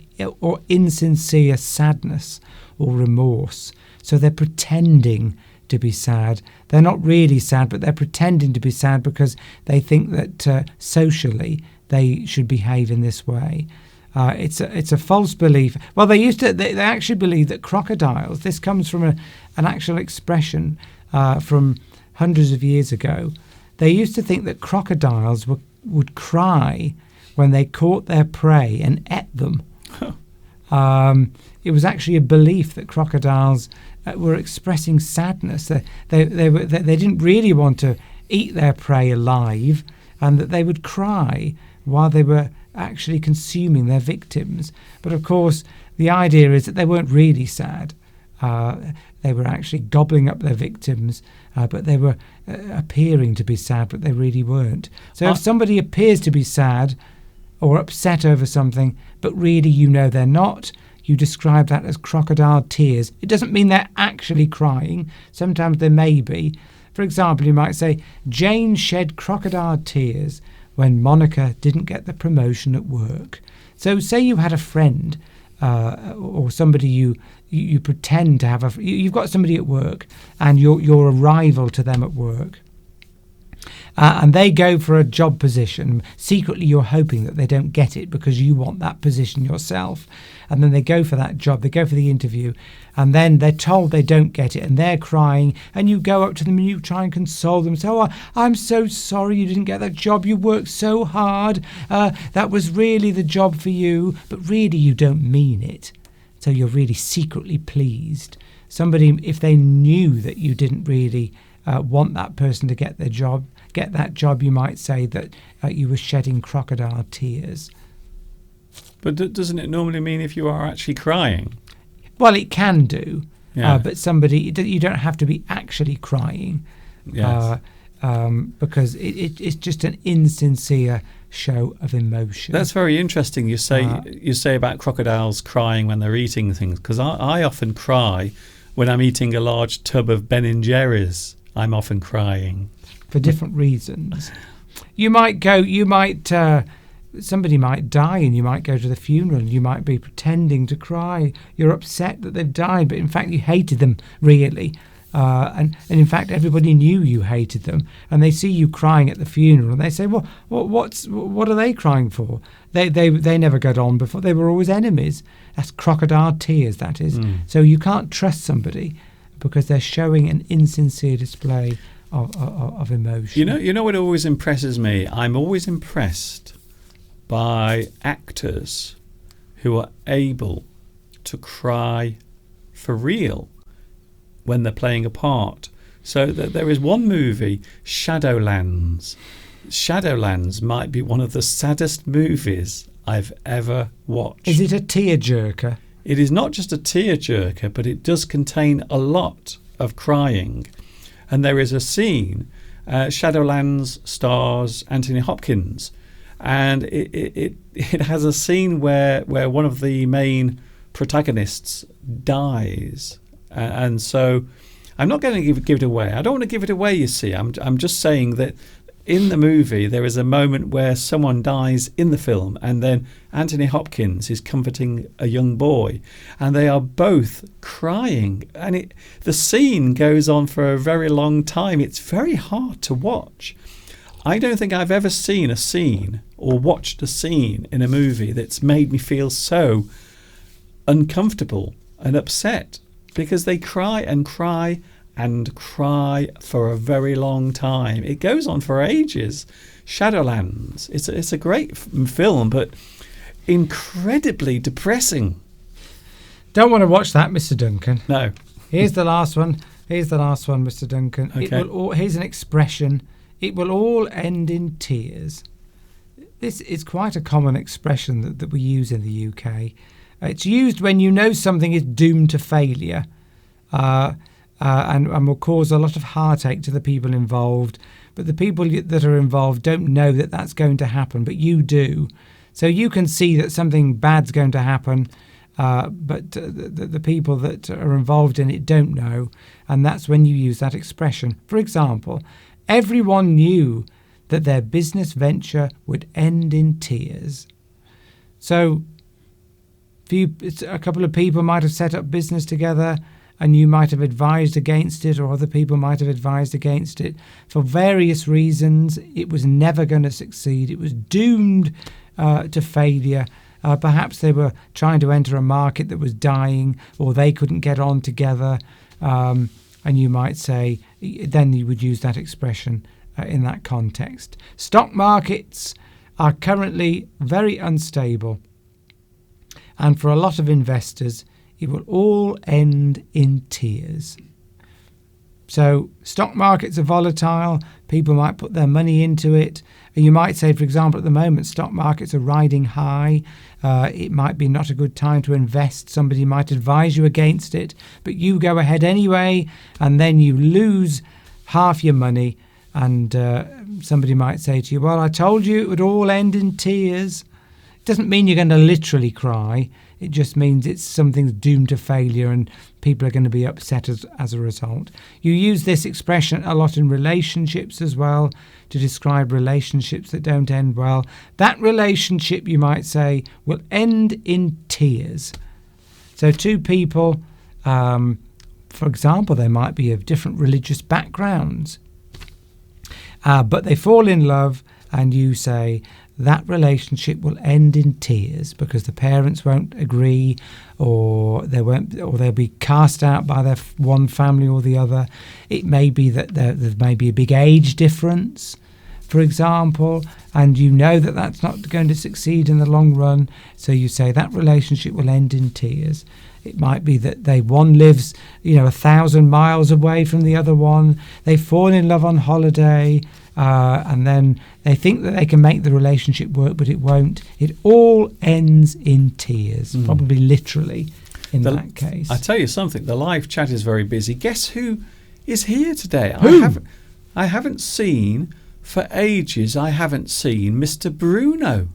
insincere sadness or remorse. So they're pretending to be sad. They're not really sad, but they're pretending to be sad because they think that socially they should behave in this way. It's a false belief. Well, they actually believe that crocodiles. This comes from an actual expression from hundreds of years ago. They used to think that crocodiles would cry when they caught their prey and ate them. It was actually a belief that crocodiles were expressing sadness. They didn't really want to eat their prey alive, and that they would cry while they were actually consuming their victims. But of course, the idea is that they weren't really sad. They were actually gobbling up their victims, but they were appearing to be sad, but they really weren't. So if somebody appears to be sad or upset over something, but really you know they're not, you describe that as crocodile tears. It doesn't mean they're actually crying. Sometimes they may be. For example, you might say, Jane shed crocodile tears when Monica didn't get the promotion at work. So say you had a friend or somebody you pretend to have you've got somebody at work and you're a rival to them at work. And they go for a job position. Secretly, you're hoping that they don't get it because you want that position yourself. And then they go for that job. They go for the interview. And then they're told they don't get it. And they're crying. And you go up to them and you try and console them. So, I'm so sorry you didn't get that job. You worked so hard. That was really the job for you. But really, you don't mean it. So you're really secretly pleased. Somebody, if they knew that you didn't really want that person to get that job, you might say that you were shedding crocodile tears. But doesn't it normally mean if you are actually crying? Well, it can do, Yeah. but you don't have to be actually crying, Yes. because it's just an insincere show of emotion. That's very interesting. You say about crocodiles crying when they're eating things, because I often cry when I'm eating a large tub of Ben and Jerry's. I'm often crying for different reasons. Somebody might die and you might go to the funeral and you might be pretending to cry. You're upset that they've died, but in fact you hated them really. And in fact everybody knew you hated them, and they see you crying at the funeral and they say, well, what are they crying for? They never got on before. They were always enemies. That's crocodile tears, that is. So you can't trust somebody because they're showing an insincere display of emotion. You know what always impresses me? I'm always impressed by actors who are able to cry for real when they're playing a part. So there is one movie, Shadowlands. Shadowlands might be one of the saddest movies I've ever watched. Is it a tearjerker? It is not just a tearjerker, but it does contain a lot of crying. And there is a scene, Shadowlands stars Anthony Hopkins, and it has a scene where one of the main protagonists dies. And so I'm not going to give it away. I don't want to give it away, you see. I'm just saying that in the movie there is a moment where someone dies in the film, and then Anthony Hopkins is comforting a young boy, and they are both crying, and the scene goes on for a very long time. It's very hard to watch. I don't think I've ever seen a scene or watched a scene in a movie that's made me feel so uncomfortable and upset, because they cry and cry and cry for a very long time. It goes on for ages. Shadowlands. It's a great film, but incredibly depressing. Don't want to watch that, Mr. Duncan. No. Here's the last one, Mr. Duncan. Okay. Here's an expression. It will all end in tears. This is quite a common expression that we use in the UK. It's used when you know something is doomed to failure, and will cause a lot of heartache to the people involved. But the people that are involved don't know that that's going to happen, but you do. So you can see that something bad's going to happen, but the people that are involved in it don't know, and that's when you use that expression. For example, everyone knew that their business venture would end in tears. So a couple of people might have set up business together, and you might have advised against it, or other people might have advised against it. For various reasons, it was never going to succeed. It was doomed to failure. Perhaps they were trying to enter a market that was dying, or they couldn't get on together. And you might say, then you would use that expression in that context. Stock markets are currently very unstable. And for a lot of investors, it will all end in tears. So stock markets are volatile. People might put their money into it. And you might say, for example, at the moment, stock markets are riding high. It might be not a good time to invest. Somebody might advise you against it, but you go ahead anyway, and then you lose half your money. And somebody might say to you, well, I told you it would all end in tears. It doesn't mean you're going to literally cry. It just means it's something's doomed to failure and people are going to be upset as a result. You use this expression a lot in relationships as well, to describe relationships that don't end well. That relationship, you might say, will end in tears. So two people, for example, they might be of different religious backgrounds, but they fall in love, and you say, that relationship will end in tears because the parents won't agree, or they'll be cast out by their one family or the other. It may be that there may be a big age difference, for example, and you know that that's not going to succeed in the long run. So you say that relationship will end in tears. It might be that one lives, 1,000 miles away from the other one. They fall in love on holiday. And then they think that they can make the relationship work, but it won't. It all ends in tears, probably literally in that case. I tell you something, the live chat is very busy. Guess who is here today? Who? I haven't seen for ages. I haven't seen Mr. Bruno.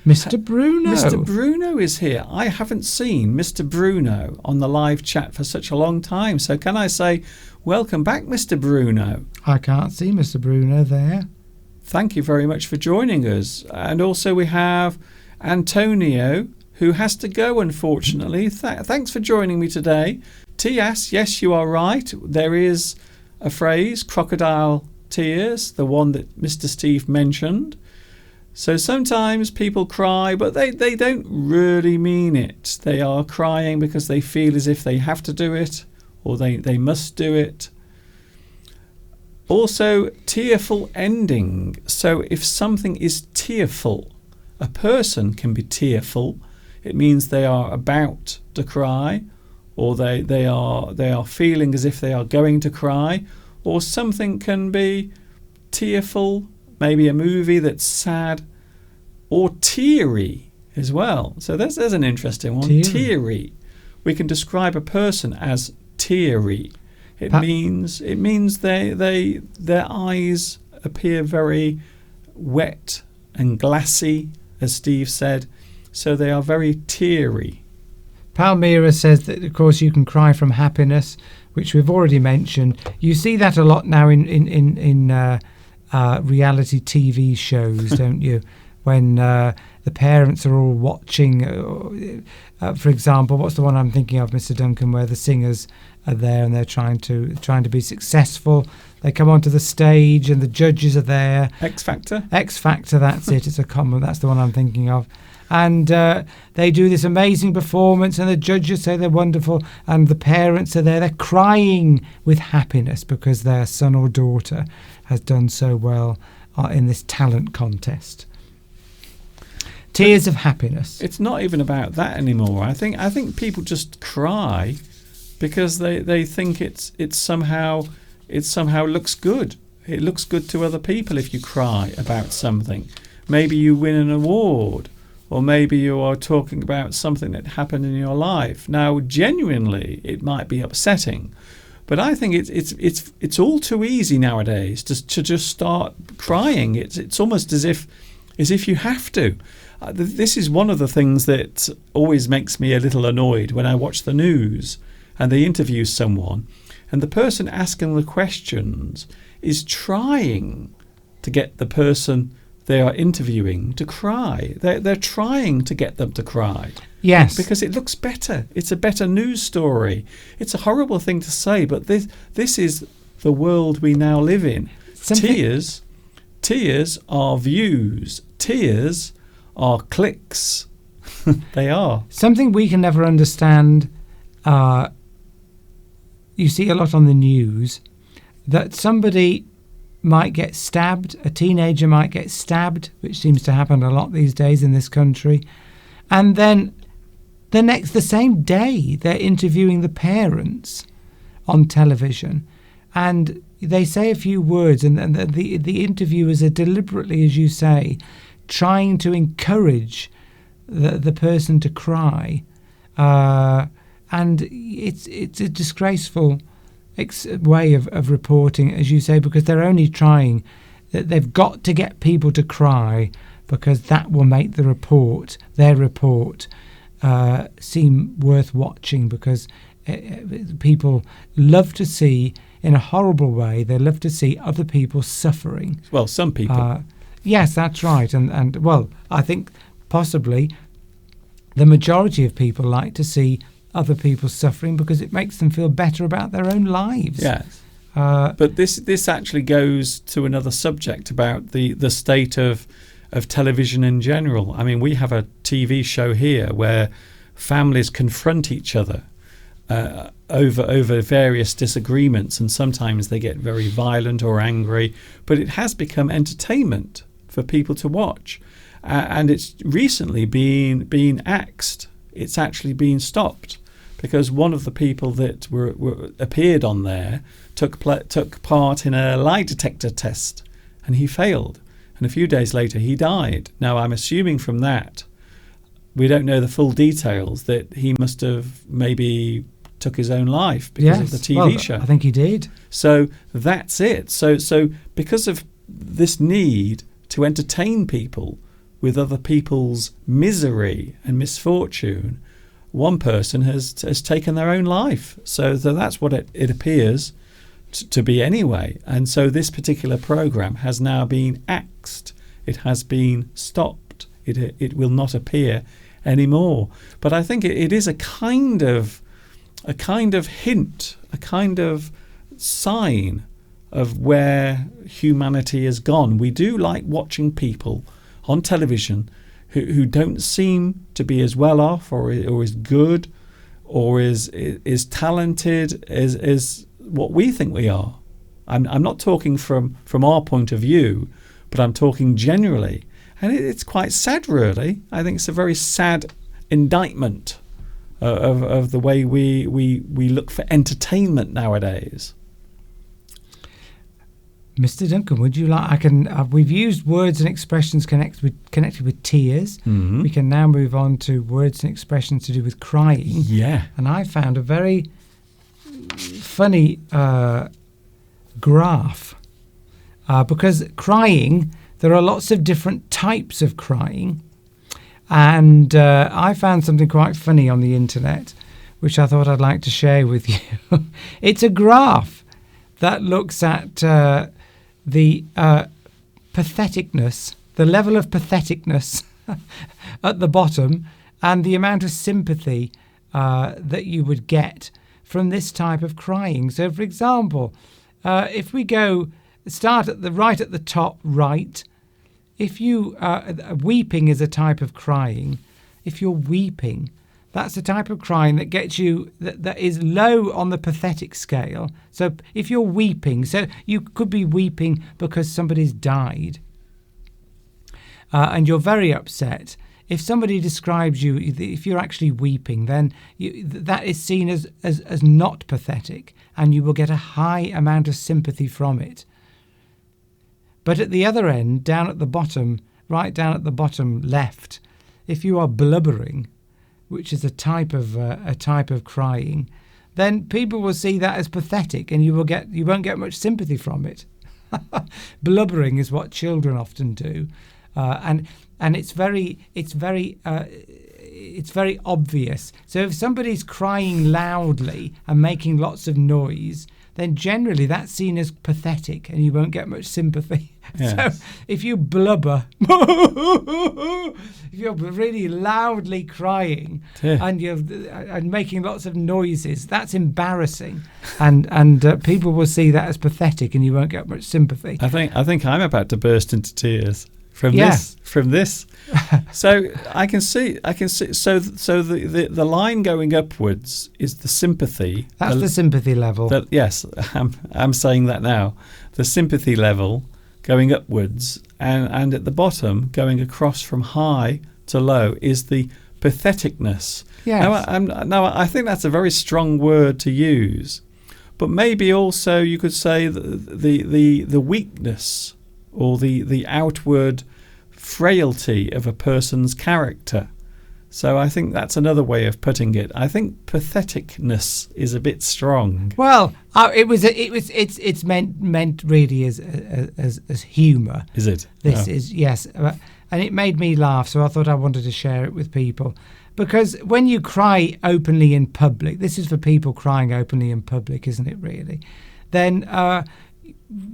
Mr. Bruno. Mr. Bruno is here. I haven't seen Mr. Bruno on the live chat for such a long time. So can I say, welcome back, Mr. Bruno. I can't see Mr. Bruno there. Thank you very much for joining us. And also we have Antonio, who has to go, unfortunately. Thanks for joining me today. T.S., yes, you are right. There is a phrase, crocodile tears, the one that Mr. Steve mentioned. So sometimes people cry, but they don't really mean it. They are crying because they feel as if they have to do it, or they must do it. Also, tearful ending. So if something is tearful, a person can be tearful. It means they are about to cry, or they are feeling as if they are going to cry, or something can be tearful, maybe a movie that's sad, or teary as well. So there's an interesting one. Teary. We can describe a person as teary. It means their eyes appear very wet and glassy, as Steve said. So they are very teary. Palmyra says that, of course, you can cry from happiness, which we've already mentioned. You see that a lot now in reality TV shows, don't you? When the parents are all watching, for example, what's the one I'm thinking of, Mr. Duncan, where the singers are there and they're trying to be successful. They come onto the stage and the judges are there. X Factor. X Factor, that's it. It's a common. That's the one I'm thinking of. And they do this amazing performance, and the judges say they're wonderful, and the parents are there. They're crying with happiness because their son or daughter has done so well in this talent contest. Tears of happiness. It's not even about that anymore. I think people just cry because they think it's somehow looks good. It looks good to other people if you cry about something. Maybe you win an award, or maybe you are talking about something that happened in your life. Now, genuinely, it might be upsetting, but I think it's all too easy nowadays to just start crying. It's almost as if you have to. this is one of the things that always makes me a little annoyed when I watch the news and they interview someone and the person asking the questions is trying to get the person they are interviewing to cry. They're trying to get them to cry. Yes. Because it looks better. It's a better news story. It's a horrible thing to say, but this is the world we now live in. Tears are views. Tears are clicks. They are. Something we can never understand, you see a lot on the news, that somebody might get stabbed, a teenager might get stabbed, which seems to happen a lot these days in this country, and then the same day they're interviewing the parents on television, and they say a few words, and the interviewers are deliberately, as you say, trying to encourage the person to cry, and it's a disgraceful way of reporting, as you say, because they're only trying. They've got to get people to cry because that will make their report seem worth watching, because people love to see, in a horrible way, they love to see other people suffering. Well, some people. Yes, that's right. And well, I think possibly the majority of people like to see other people suffering because it makes them feel better about their own lives. Yes. But this actually goes to another subject about the state of television in general. I mean, we have a TV show here where families confront each other over various disagreements, and sometimes they get very violent or angry, but it has become entertainment for people to watch, and it's recently been axed. It's actually been stopped because one of the people that appeared on there took part in a lie detector test, and he failed, and a few days later he died. Now, I'm assuming from that, we don't know the full details, that he must have maybe took his own life because of the TV show. I think he did. So that's it. So because of this need to entertain people with other people's misery and misfortune, one person has taken their own life. So that's what it appears to be anyway. And so this particular program has now been axed. It has been stopped. It will not appear anymore. But I think it is a kind of hint, a kind of sign of where humanity has gone. We do like watching people on television who don't seem to be as well off or as good or is talented as what we think we are. I'm not talking from our point of view, but I'm talking generally. And it's quite sad, really. I think it's a very sad indictment of the way we look for entertainment nowadays. Mr. Duncan, would you like? We've used words and expressions connected with tears. Mm-hmm. We can now move on to words and expressions to do with crying. Yeah. And I found a very funny graph because crying, there are lots of different types of crying. And I found something quite funny on the internet, which I thought I'd like to share with you. It's a graph that looks at the patheticness, the level of patheticness at the bottom, and the amount of sympathy that you would get from this type of crying. So, for example, if we start at the top right, if you weeping is a type of crying. If you're weeping, that's the type of crying that gets you that is low on the pathetic scale. So if you're weeping, so you could be weeping because somebody's died, and you're very upset. If somebody describes you, if you're actually weeping, then that is seen as not pathetic, and you will get a high amount of sympathy from it. But at the other end, down at the bottom, right down at the bottom left, if you are blubbering, which is a type of crying, then people will see that as pathetic, and you won't get much sympathy from it. Blubbering is what children often do, and and it's very obvious. So if somebody's crying loudly and making lots of noise, then generally that's seen as pathetic and you won't get much sympathy. Yes. So if you blubber, if you're really loudly crying and you're making lots of noises, that's embarrassing, and people will see that as pathetic and you won't get much sympathy. I think I'm about to burst into tears from Yeah. this. So I can see. So the line going upwards is the sympathy. That's the sympathy level. Yes, I'm saying that now. The sympathy level going upwards, and at the bottom going across from high to low is the patheticness. Yes. Now I think that's a very strong word to use, but maybe also you could say the weakness or the outward frailty of a person's character. So I think that's another way of putting it. I think patheticness is a bit strong. Well, it's meant really as humour. Is it? This is, yes, and it made me laugh, so I thought I wanted to share it with people. Because when you cry openly in public, this is for people crying openly in public, isn't it? Really, then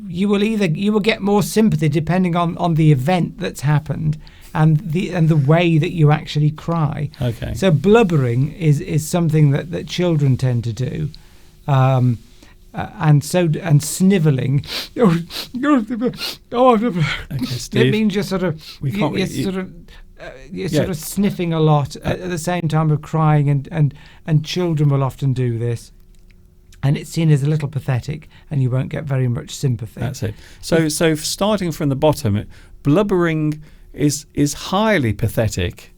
you will get more sympathy depending on the event that's happened and the way that you actually cry. Okay. So blubbering is something that children tend to do. And snivelling. Okay, Steve. It means you're sort of sort of sniffing a lot at the same time of crying, and children will often do this, and it's seen as a little pathetic, and you won't get very much sympathy. That's it. So starting from the bottom, blubbering is highly pathetic,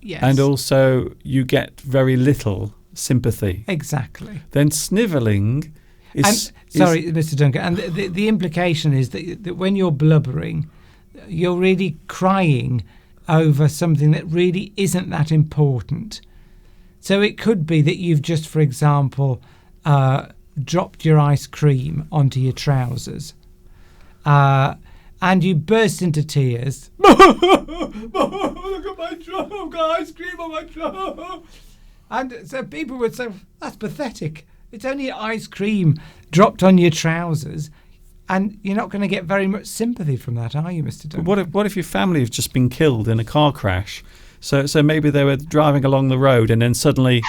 Yes. and also you get very little sympathy. Exactly. Then snivelling is... Sorry, Mr. Duncan. And the implication is that when you're blubbering, you're really crying over something that really isn't that important. So it could be that you've just, for example, dropped your ice cream onto your trousers, and you burst into tears. Look at my trousers! I've got ice cream on my trousers. And so people would say, that's pathetic. It's only ice cream dropped on your trousers, and you're not going to get very much sympathy from that, are you, Mr. Duncan? What if your family has just been killed in a car crash? So maybe they were driving along the road and then suddenly...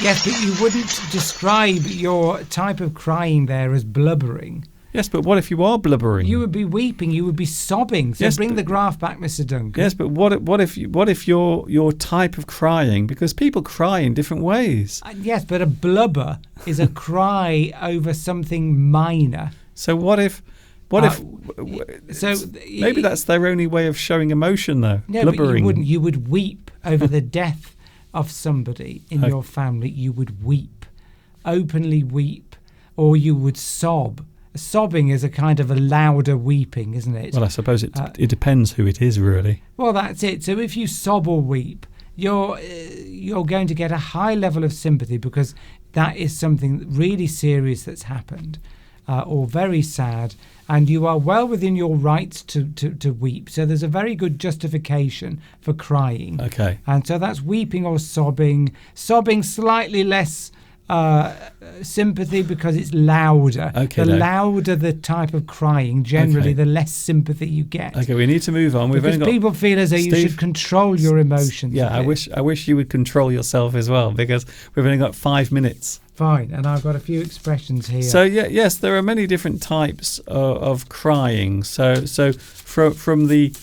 Yes, but you wouldn't describe your type of crying there as blubbering. Yes, but what if you are blubbering? You would be weeping. You would be sobbing. So Yes, bring but- the graph back, Mr. Duncan. Yes, but what if your type of crying, because people cry in different ways. Yes, but a blubber is a cry over something minor. So what if So maybe that's their only way of showing emotion, though. No, but blubbering. you wouldn't. You would weep over the death of somebody in your family. You would weep, openly weep, or you would sob. Sobbing is a kind of a louder weeping, isn't it? Well, I suppose it depends who it is, really. Well, that's it. So if you sob or weep, you're going to get a high level of sympathy, because that is something really serious that's happened, or very sad, and you are well within your rights to weep. So there's a very good justification for crying. Okay. And so that's weeping or sobbing. Sobbing slightly less sympathy because it's louder. Okay, the no. louder the type of crying, generally, Okay. the less sympathy you get. Okay, we need to move on. We've Because only got people feel as though you Steve- should control your emotions. Yeah, a bit. I wish you would control yourself as well, because we've only got 5 minutes. Fine, and I've got a few expressions here. So yes, there are many different types of crying. So from the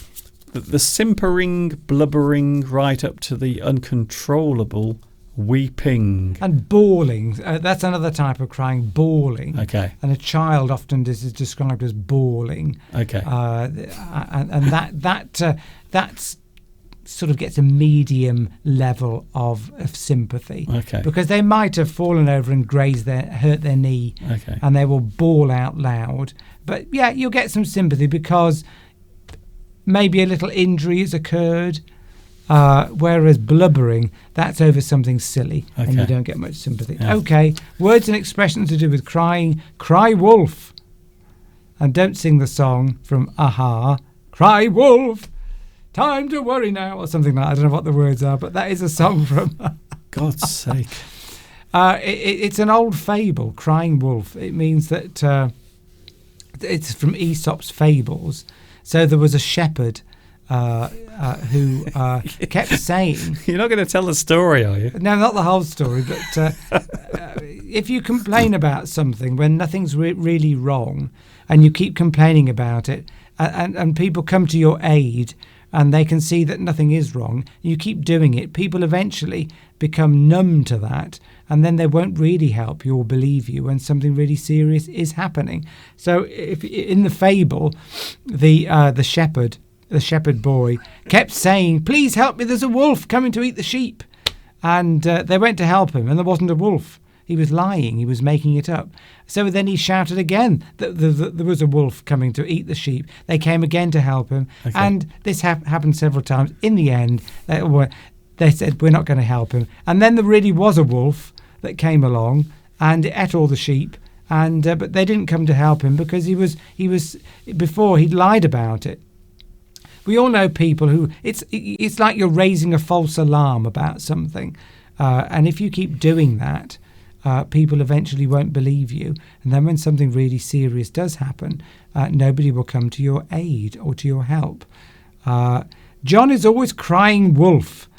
simpering, blubbering, right up to the uncontrollable weeping. And bawling, that's another type of crying, bawling. Okay. And a child often is described as bawling. Okay. And that's sort of gets a medium level of sympathy. Okay. Because they might have fallen over and hurt their knee, Okay. and they will bawl out loud. But yeah, you'll get some sympathy because maybe a little injury has occurred. Whereas blubbering, that's over something silly, and you Okay. don't get much sympathy. Yeah. Okay, words and expressions to do with crying. Cry wolf. And don't sing the song from Aha, cry wolf, time to worry now, or something like that. I don't know what the words are, but that is a song from... God's sake. It's an old fable, crying wolf. It means that it's from Aesop's fables. So there was a shepherd who kept saying... You're not going to tell the story, are you? No, not the whole story, but if you complain about something when nothing's really wrong and you keep complaining about it and people come to your aid and they can see that nothing is wrong, you keep doing it, people eventually become numb to that, and then they won't really help you or believe you when something really serious is happening. So if in the fable, the shepherd boy kept saying, please help me, there's a wolf coming to eat the sheep. And they went to help him, and there wasn't a wolf. He was lying, he was making it up. So then he shouted again that there was a wolf coming to eat the sheep. They came again to help him, and this happened several times. In the end, they said, we're not going to help him. And then there really was a wolf that came along and ate all the sheep, and but they didn't come to help him because he was before he'd lied about it. We all know people who it's like you're raising a false alarm about something, and if you keep doing that, people eventually won't believe you, and then when something really serious does happen, nobody will come to your aid or to your help. John is always crying wolf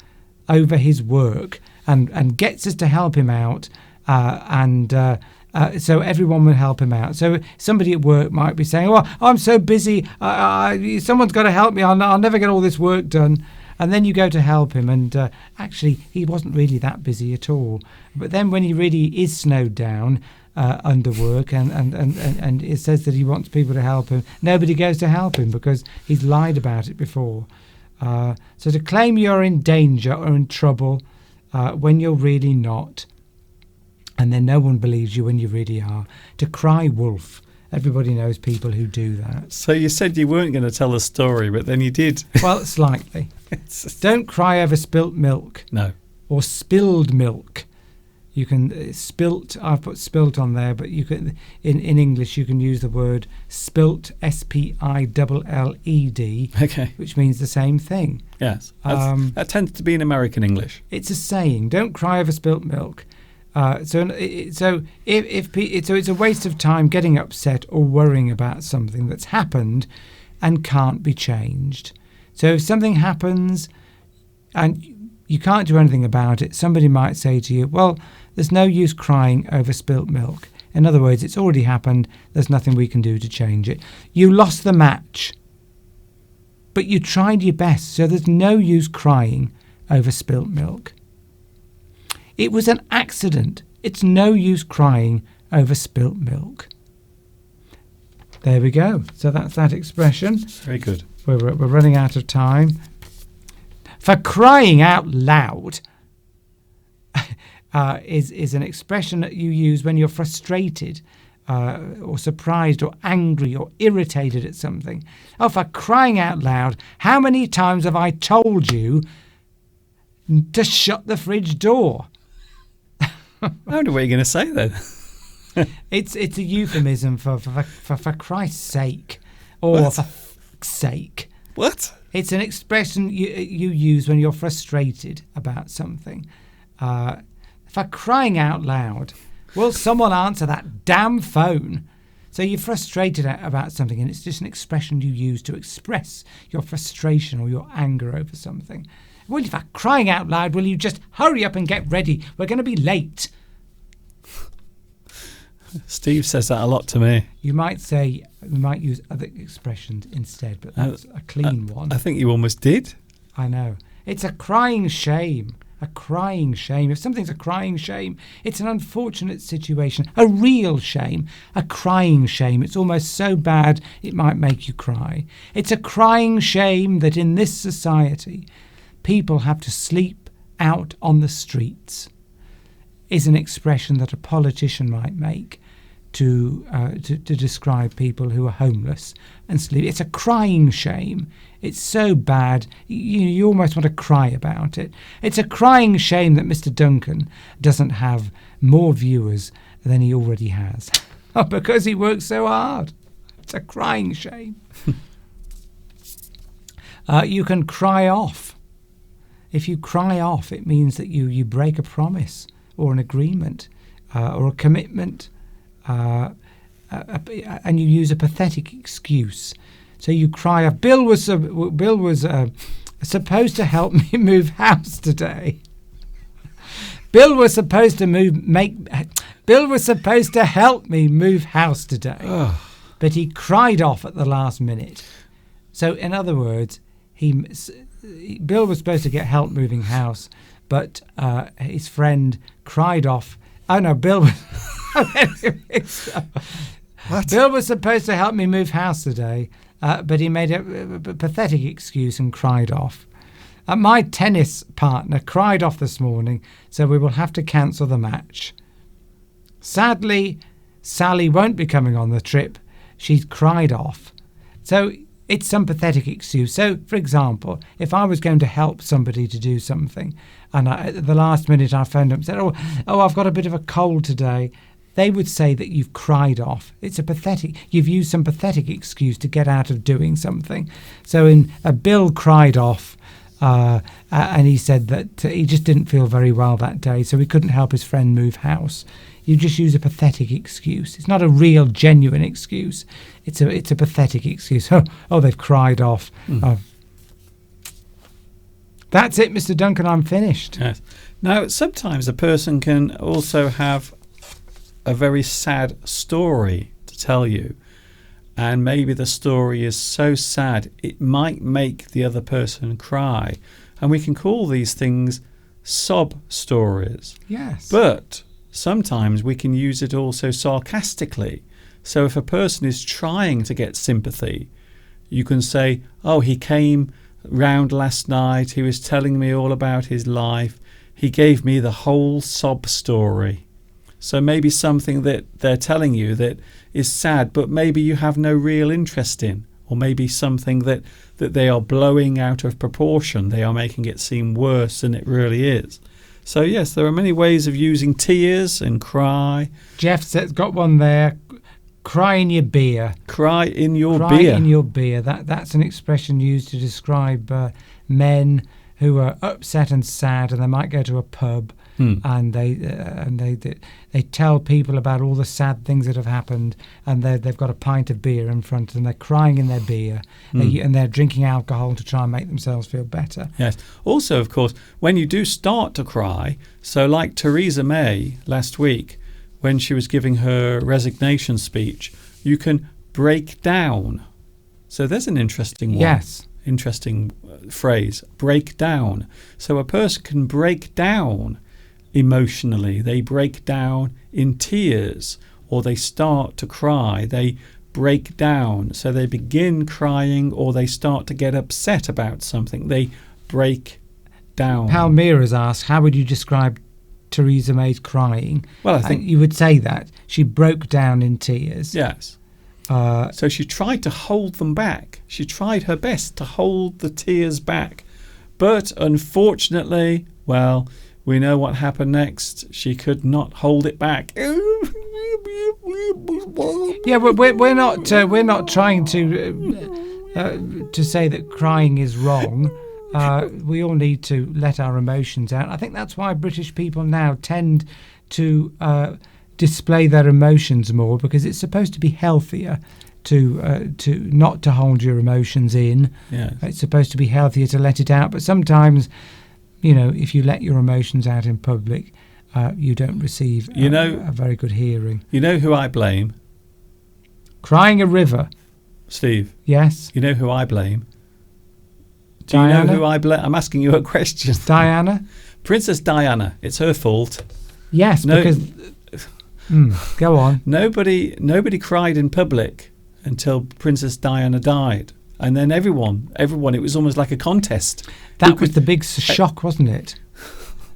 over his work and gets us to help him out, so everyone will help him out. So somebody at work might be saying, "Oh, I'm so busy. Someone's got to help me. I'll never get all this work done." And then you go to help him, and actually he wasn't really that busy at all. But then when he really is snowed down under work, and it says that he wants people to help him, nobody goes to help him because he's lied about it before. So to claim you're in danger or in trouble when you're really not, and then no one believes you when you really are. To cry wolf. Everybody knows people who do that. So you said you weren't going to tell a story, but then you did. Well, slightly. Don't cry over spilt milk. No. Or spilled milk. You can spilt. I've put spilt on there, but you can in English you can use the word spilt, SPILLED, which means the same thing. Yes. That tends to be in American English. It's a saying. Don't cry over spilt milk. So it's a waste of time getting upset or worrying about something that's happened and can't be changed. So if something happens and you can't do anything about it, somebody might say to you, well, there's no use crying over spilt milk. In other words, it's already happened. There's nothing we can do to change it. You lost the match, but you tried your best, so there's no use crying over spilt milk. It was an accident. It's no use crying over spilt milk. There we go. So that's that expression. Very good. We're running out of time. For crying out loud is an expression that you use when you're frustrated or surprised or angry or irritated at something. Oh, for crying out loud, how many times have I told you to shut the fridge door? I wonder what you're going to say then. It's a euphemism for Christ's sake, or What? for fuck's sake. What? It's an expression you use when you're frustrated about something. For crying out loud, will someone answer that damn phone? So you're frustrated about something, and it's just an expression you use to express your frustration or your anger over something. Well, for crying out loud, will you just hurry up and get ready? We're going to be late. Steve says that a lot to me. You might use other expressions instead, but that's a clean one. I think you almost did. I know. It's a crying shame. A crying shame. If something's a crying shame, it's an unfortunate situation. A real shame. A crying shame. It's almost so bad it might make you cry. It's a crying shame that in this society, people have to sleep out on the streets, is an expression that a politician might make to describe people who are homeless and sleep. It's a crying shame. It's so bad, you almost want to cry about it. It's a crying shame that Mr. Duncan doesn't have more viewers than he already has because he works so hard. It's a crying shame. You can cry off. If you cry off, it means that you break a promise or an agreement or a commitment, and you use a pathetic excuse. So you cry off. Bill was supposed to help me move house today. Bill was supposed to help me move house today, but he cried off at the last minute. So, in other words, Bill was supposed to get help moving house, but his friend cried off. Oh no, Bill was. What? Bill was supposed to help me move house today, but he made a pathetic excuse and cried off. My tennis partner cried off this morning, so we will have to cancel the match. Sadly, Sally won't be coming on the trip. She's cried off. So it's some pathetic excuse. So, for example, if I was going to help somebody to do something, and at the last minute I phoned up and said, oh, I've got a bit of a cold today, they would say that you've cried off. You've used some pathetic excuse to get out of doing something. So Bill cried off, and he said that he just didn't feel very well that day, so he couldn't help his friend move house. You just use a pathetic excuse. It's not a real, genuine excuse. It's a pathetic excuse. Oh, they've cried off. Oh. That's it, Mr. Duncan. I'm finished. Yes. Now, sometimes a person can also have a very sad story to tell you, and maybe the story is so sad it might make the other person cry, and we can call these things sob stories. Yes. But sometimes we can use it also sarcastically. So if a person is trying to get sympathy, you can say, oh, he came round last night, he was telling me all about his life, he gave me the whole sob story. So maybe something that they're telling you that is sad, but maybe you have no real interest in, or maybe something that they are blowing out of proportion. They are making it seem worse than it really is. So yes, there are many ways of using tears and cry. Jeff's got one there. Cry in your beer. Cry in your Cry beer. in your beer. That's an expression used to describe men who are upset and sad, and they might go to a pub and they tell people about all the sad things that have happened, and they've got a pint of beer in front of them. They're crying in their beer, and they're drinking alcohol to try and make themselves feel better. Yes. Also, of course, when you do start to cry, so like Theresa May last week, when she was giving her resignation speech, you can break down. So there's an interesting one. Yes. Interesting phrase, break down. So a person can break down emotionally. They break down in tears, or they start to cry. They break down. So they begin crying, or they start to get upset about something. They break down. Palmyra's asked, how would you describe Theresa May's crying? Well, I think you would say that she broke down in tears. Yes. So she tried to hold them back. She tried her best to hold the tears back. But unfortunately, well, we know what happened next. She could not hold it back. Yeah, but we're not trying to say that crying is wrong. We all need to let our emotions out. I think that's why British people now tend to display their emotions more, because it's supposed to be healthier to not to hold your emotions in. Yes. It's supposed to be healthier to let it out. But sometimes, if you let your emotions out in public, you don't receive a very good hearing. You know who I blame? Crying a river. Steve. Yes. You know who I blame? Do Diana? you know who I blame? I'm asking you a question. Diana? Princess Diana. It's her fault. Yes, because... go on. Nobody cried in public until Princess Diana died. And then everyone, it was almost like a contest. That was the big shock, wasn't it?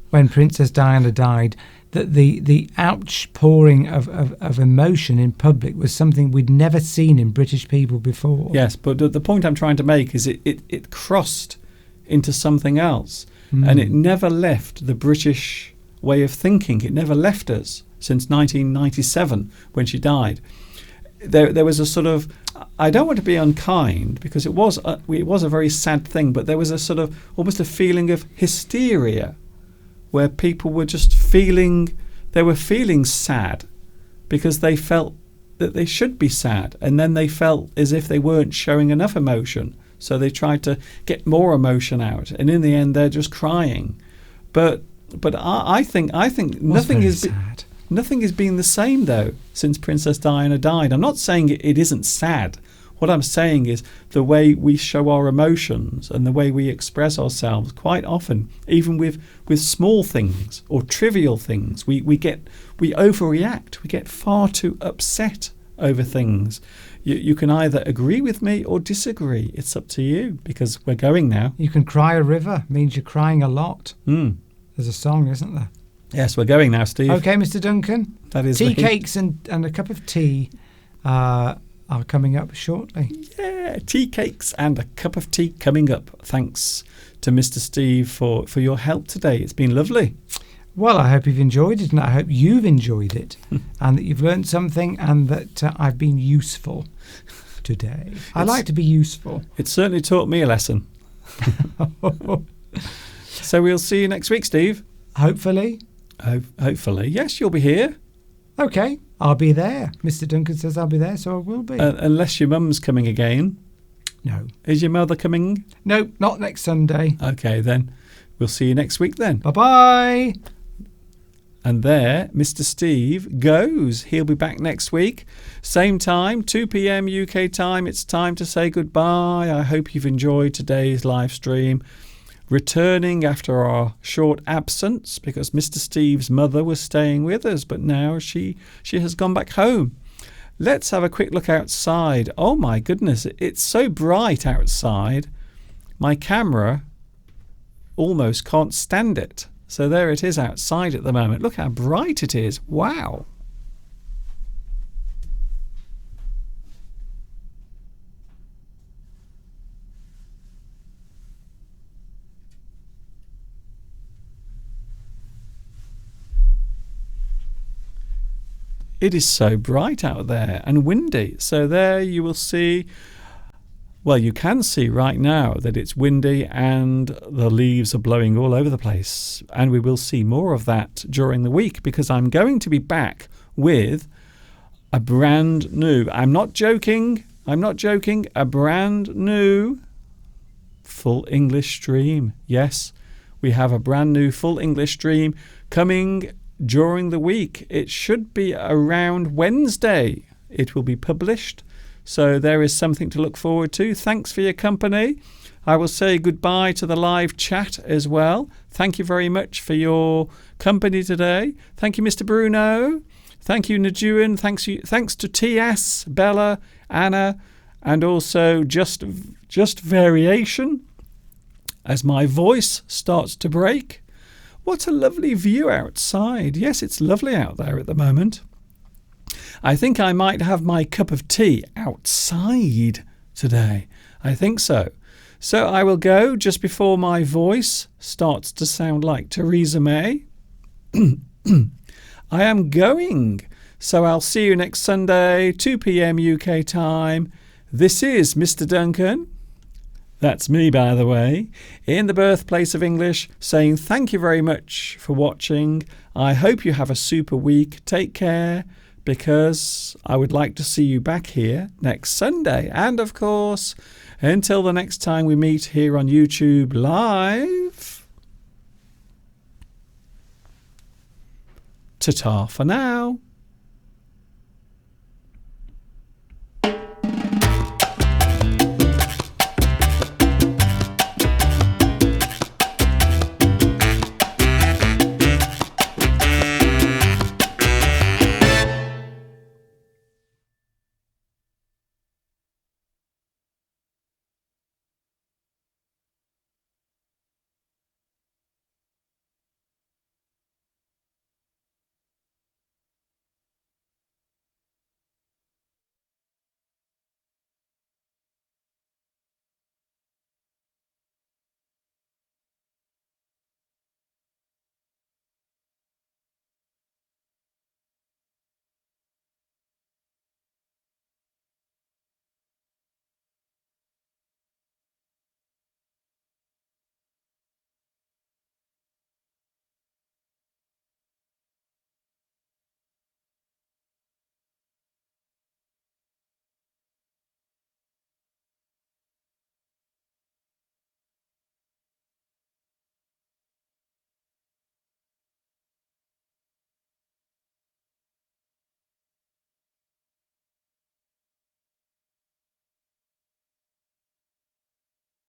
When Princess Diana died, that the outpouring of emotion in public was something we'd never seen in British people before. Yes, but the point I'm trying to make is it crossed into something else. And it never left the British way of thinking. It never left us since 1997 when she died. there was a sort of, I don't want to be unkind because it was a very sad thing, but there was a sort of almost a feeling of hysteria where people were just feeling sad because they felt that they should be sad, and then they felt as if they weren't showing enough emotion, so they tried to get more emotion out, and in the end they're just crying. But I think nothing has been the same though since Princess Diana died. I'm not saying it isn't sad. What I'm saying is the way we show our emotions and the way we express ourselves quite often, even with small things or trivial things, we overreact. We get far too upset over things. You can either agree with me or disagree. It's up to you because we're going now. You can cry a river. Means you're crying a lot. Mm. There's a song, isn't there? Yes, we're going now, Steve. Okay, Mr. Duncan. That is tea cakes and a cup of tea are coming up shortly. Yeah, tea cakes and a cup of tea coming up. Thanks to Mr. Steve for your help today. It's been lovely. Well, I hope you've enjoyed it, and I hope you've enjoyed it, and that you've learned something, and that I've been useful today. I like to be useful. It certainly taught me a lesson. So we'll see you next week, Steve. Hopefully. Hopefully. Yes, you'll be here. Okay, I'll be there. Mr. Duncan says I'll be there, so I will be. Unless your mum's coming again. No. Is your mother coming? No, not next Sunday. Okay, then. We'll see you next week then. Bye-bye. And there, Mr. Steve goes. He'll be back next week. Same time, 2 p.m. UK time. It's time to say goodbye. I hope you've enjoyed today's live stream. Returning after our short absence because Mr. Steve's mother was staying with us, but now she has gone back home. Let's have a quick look outside. Oh my goodness, it's so bright outside. My camera almost can't stand it. So there it is outside at the moment. Look how bright it is. Wow. It is so bright out there and windy. So there you will see, well, you can see right now that it's windy and the leaves are blowing all over the place. And we will see more of that during the week because I'm going to be back with a brand new, I'm not joking, a brand new full English stream. Yes, we have a brand new full English stream coming during the week. It should be around Wednesday. It will be published. So there is something to look forward to. Thanks for your company. I will say goodbye to the live chat as well. Thank you very much for your company today. Thank you, Mr. Bruno. Thank you, Najuan. Thanks to TS, Bella, Anna, and also just variation as my voice starts to break. What a lovely view outside. Yes, it's lovely out there at the moment. I think I might have my cup of tea outside today. I think so. So I will go just before my voice starts to sound like Theresa May. I am going. So I'll see you next Sunday, 2 p.m. UK time. This is Mr. Duncan. That's me, by the way, in the birthplace of English, saying thank you very much for watching. I hope you have a super week. Take care, because I would like to see you back here next Sunday. And of course, until the next time we meet here on YouTube Live, ta-ta for now.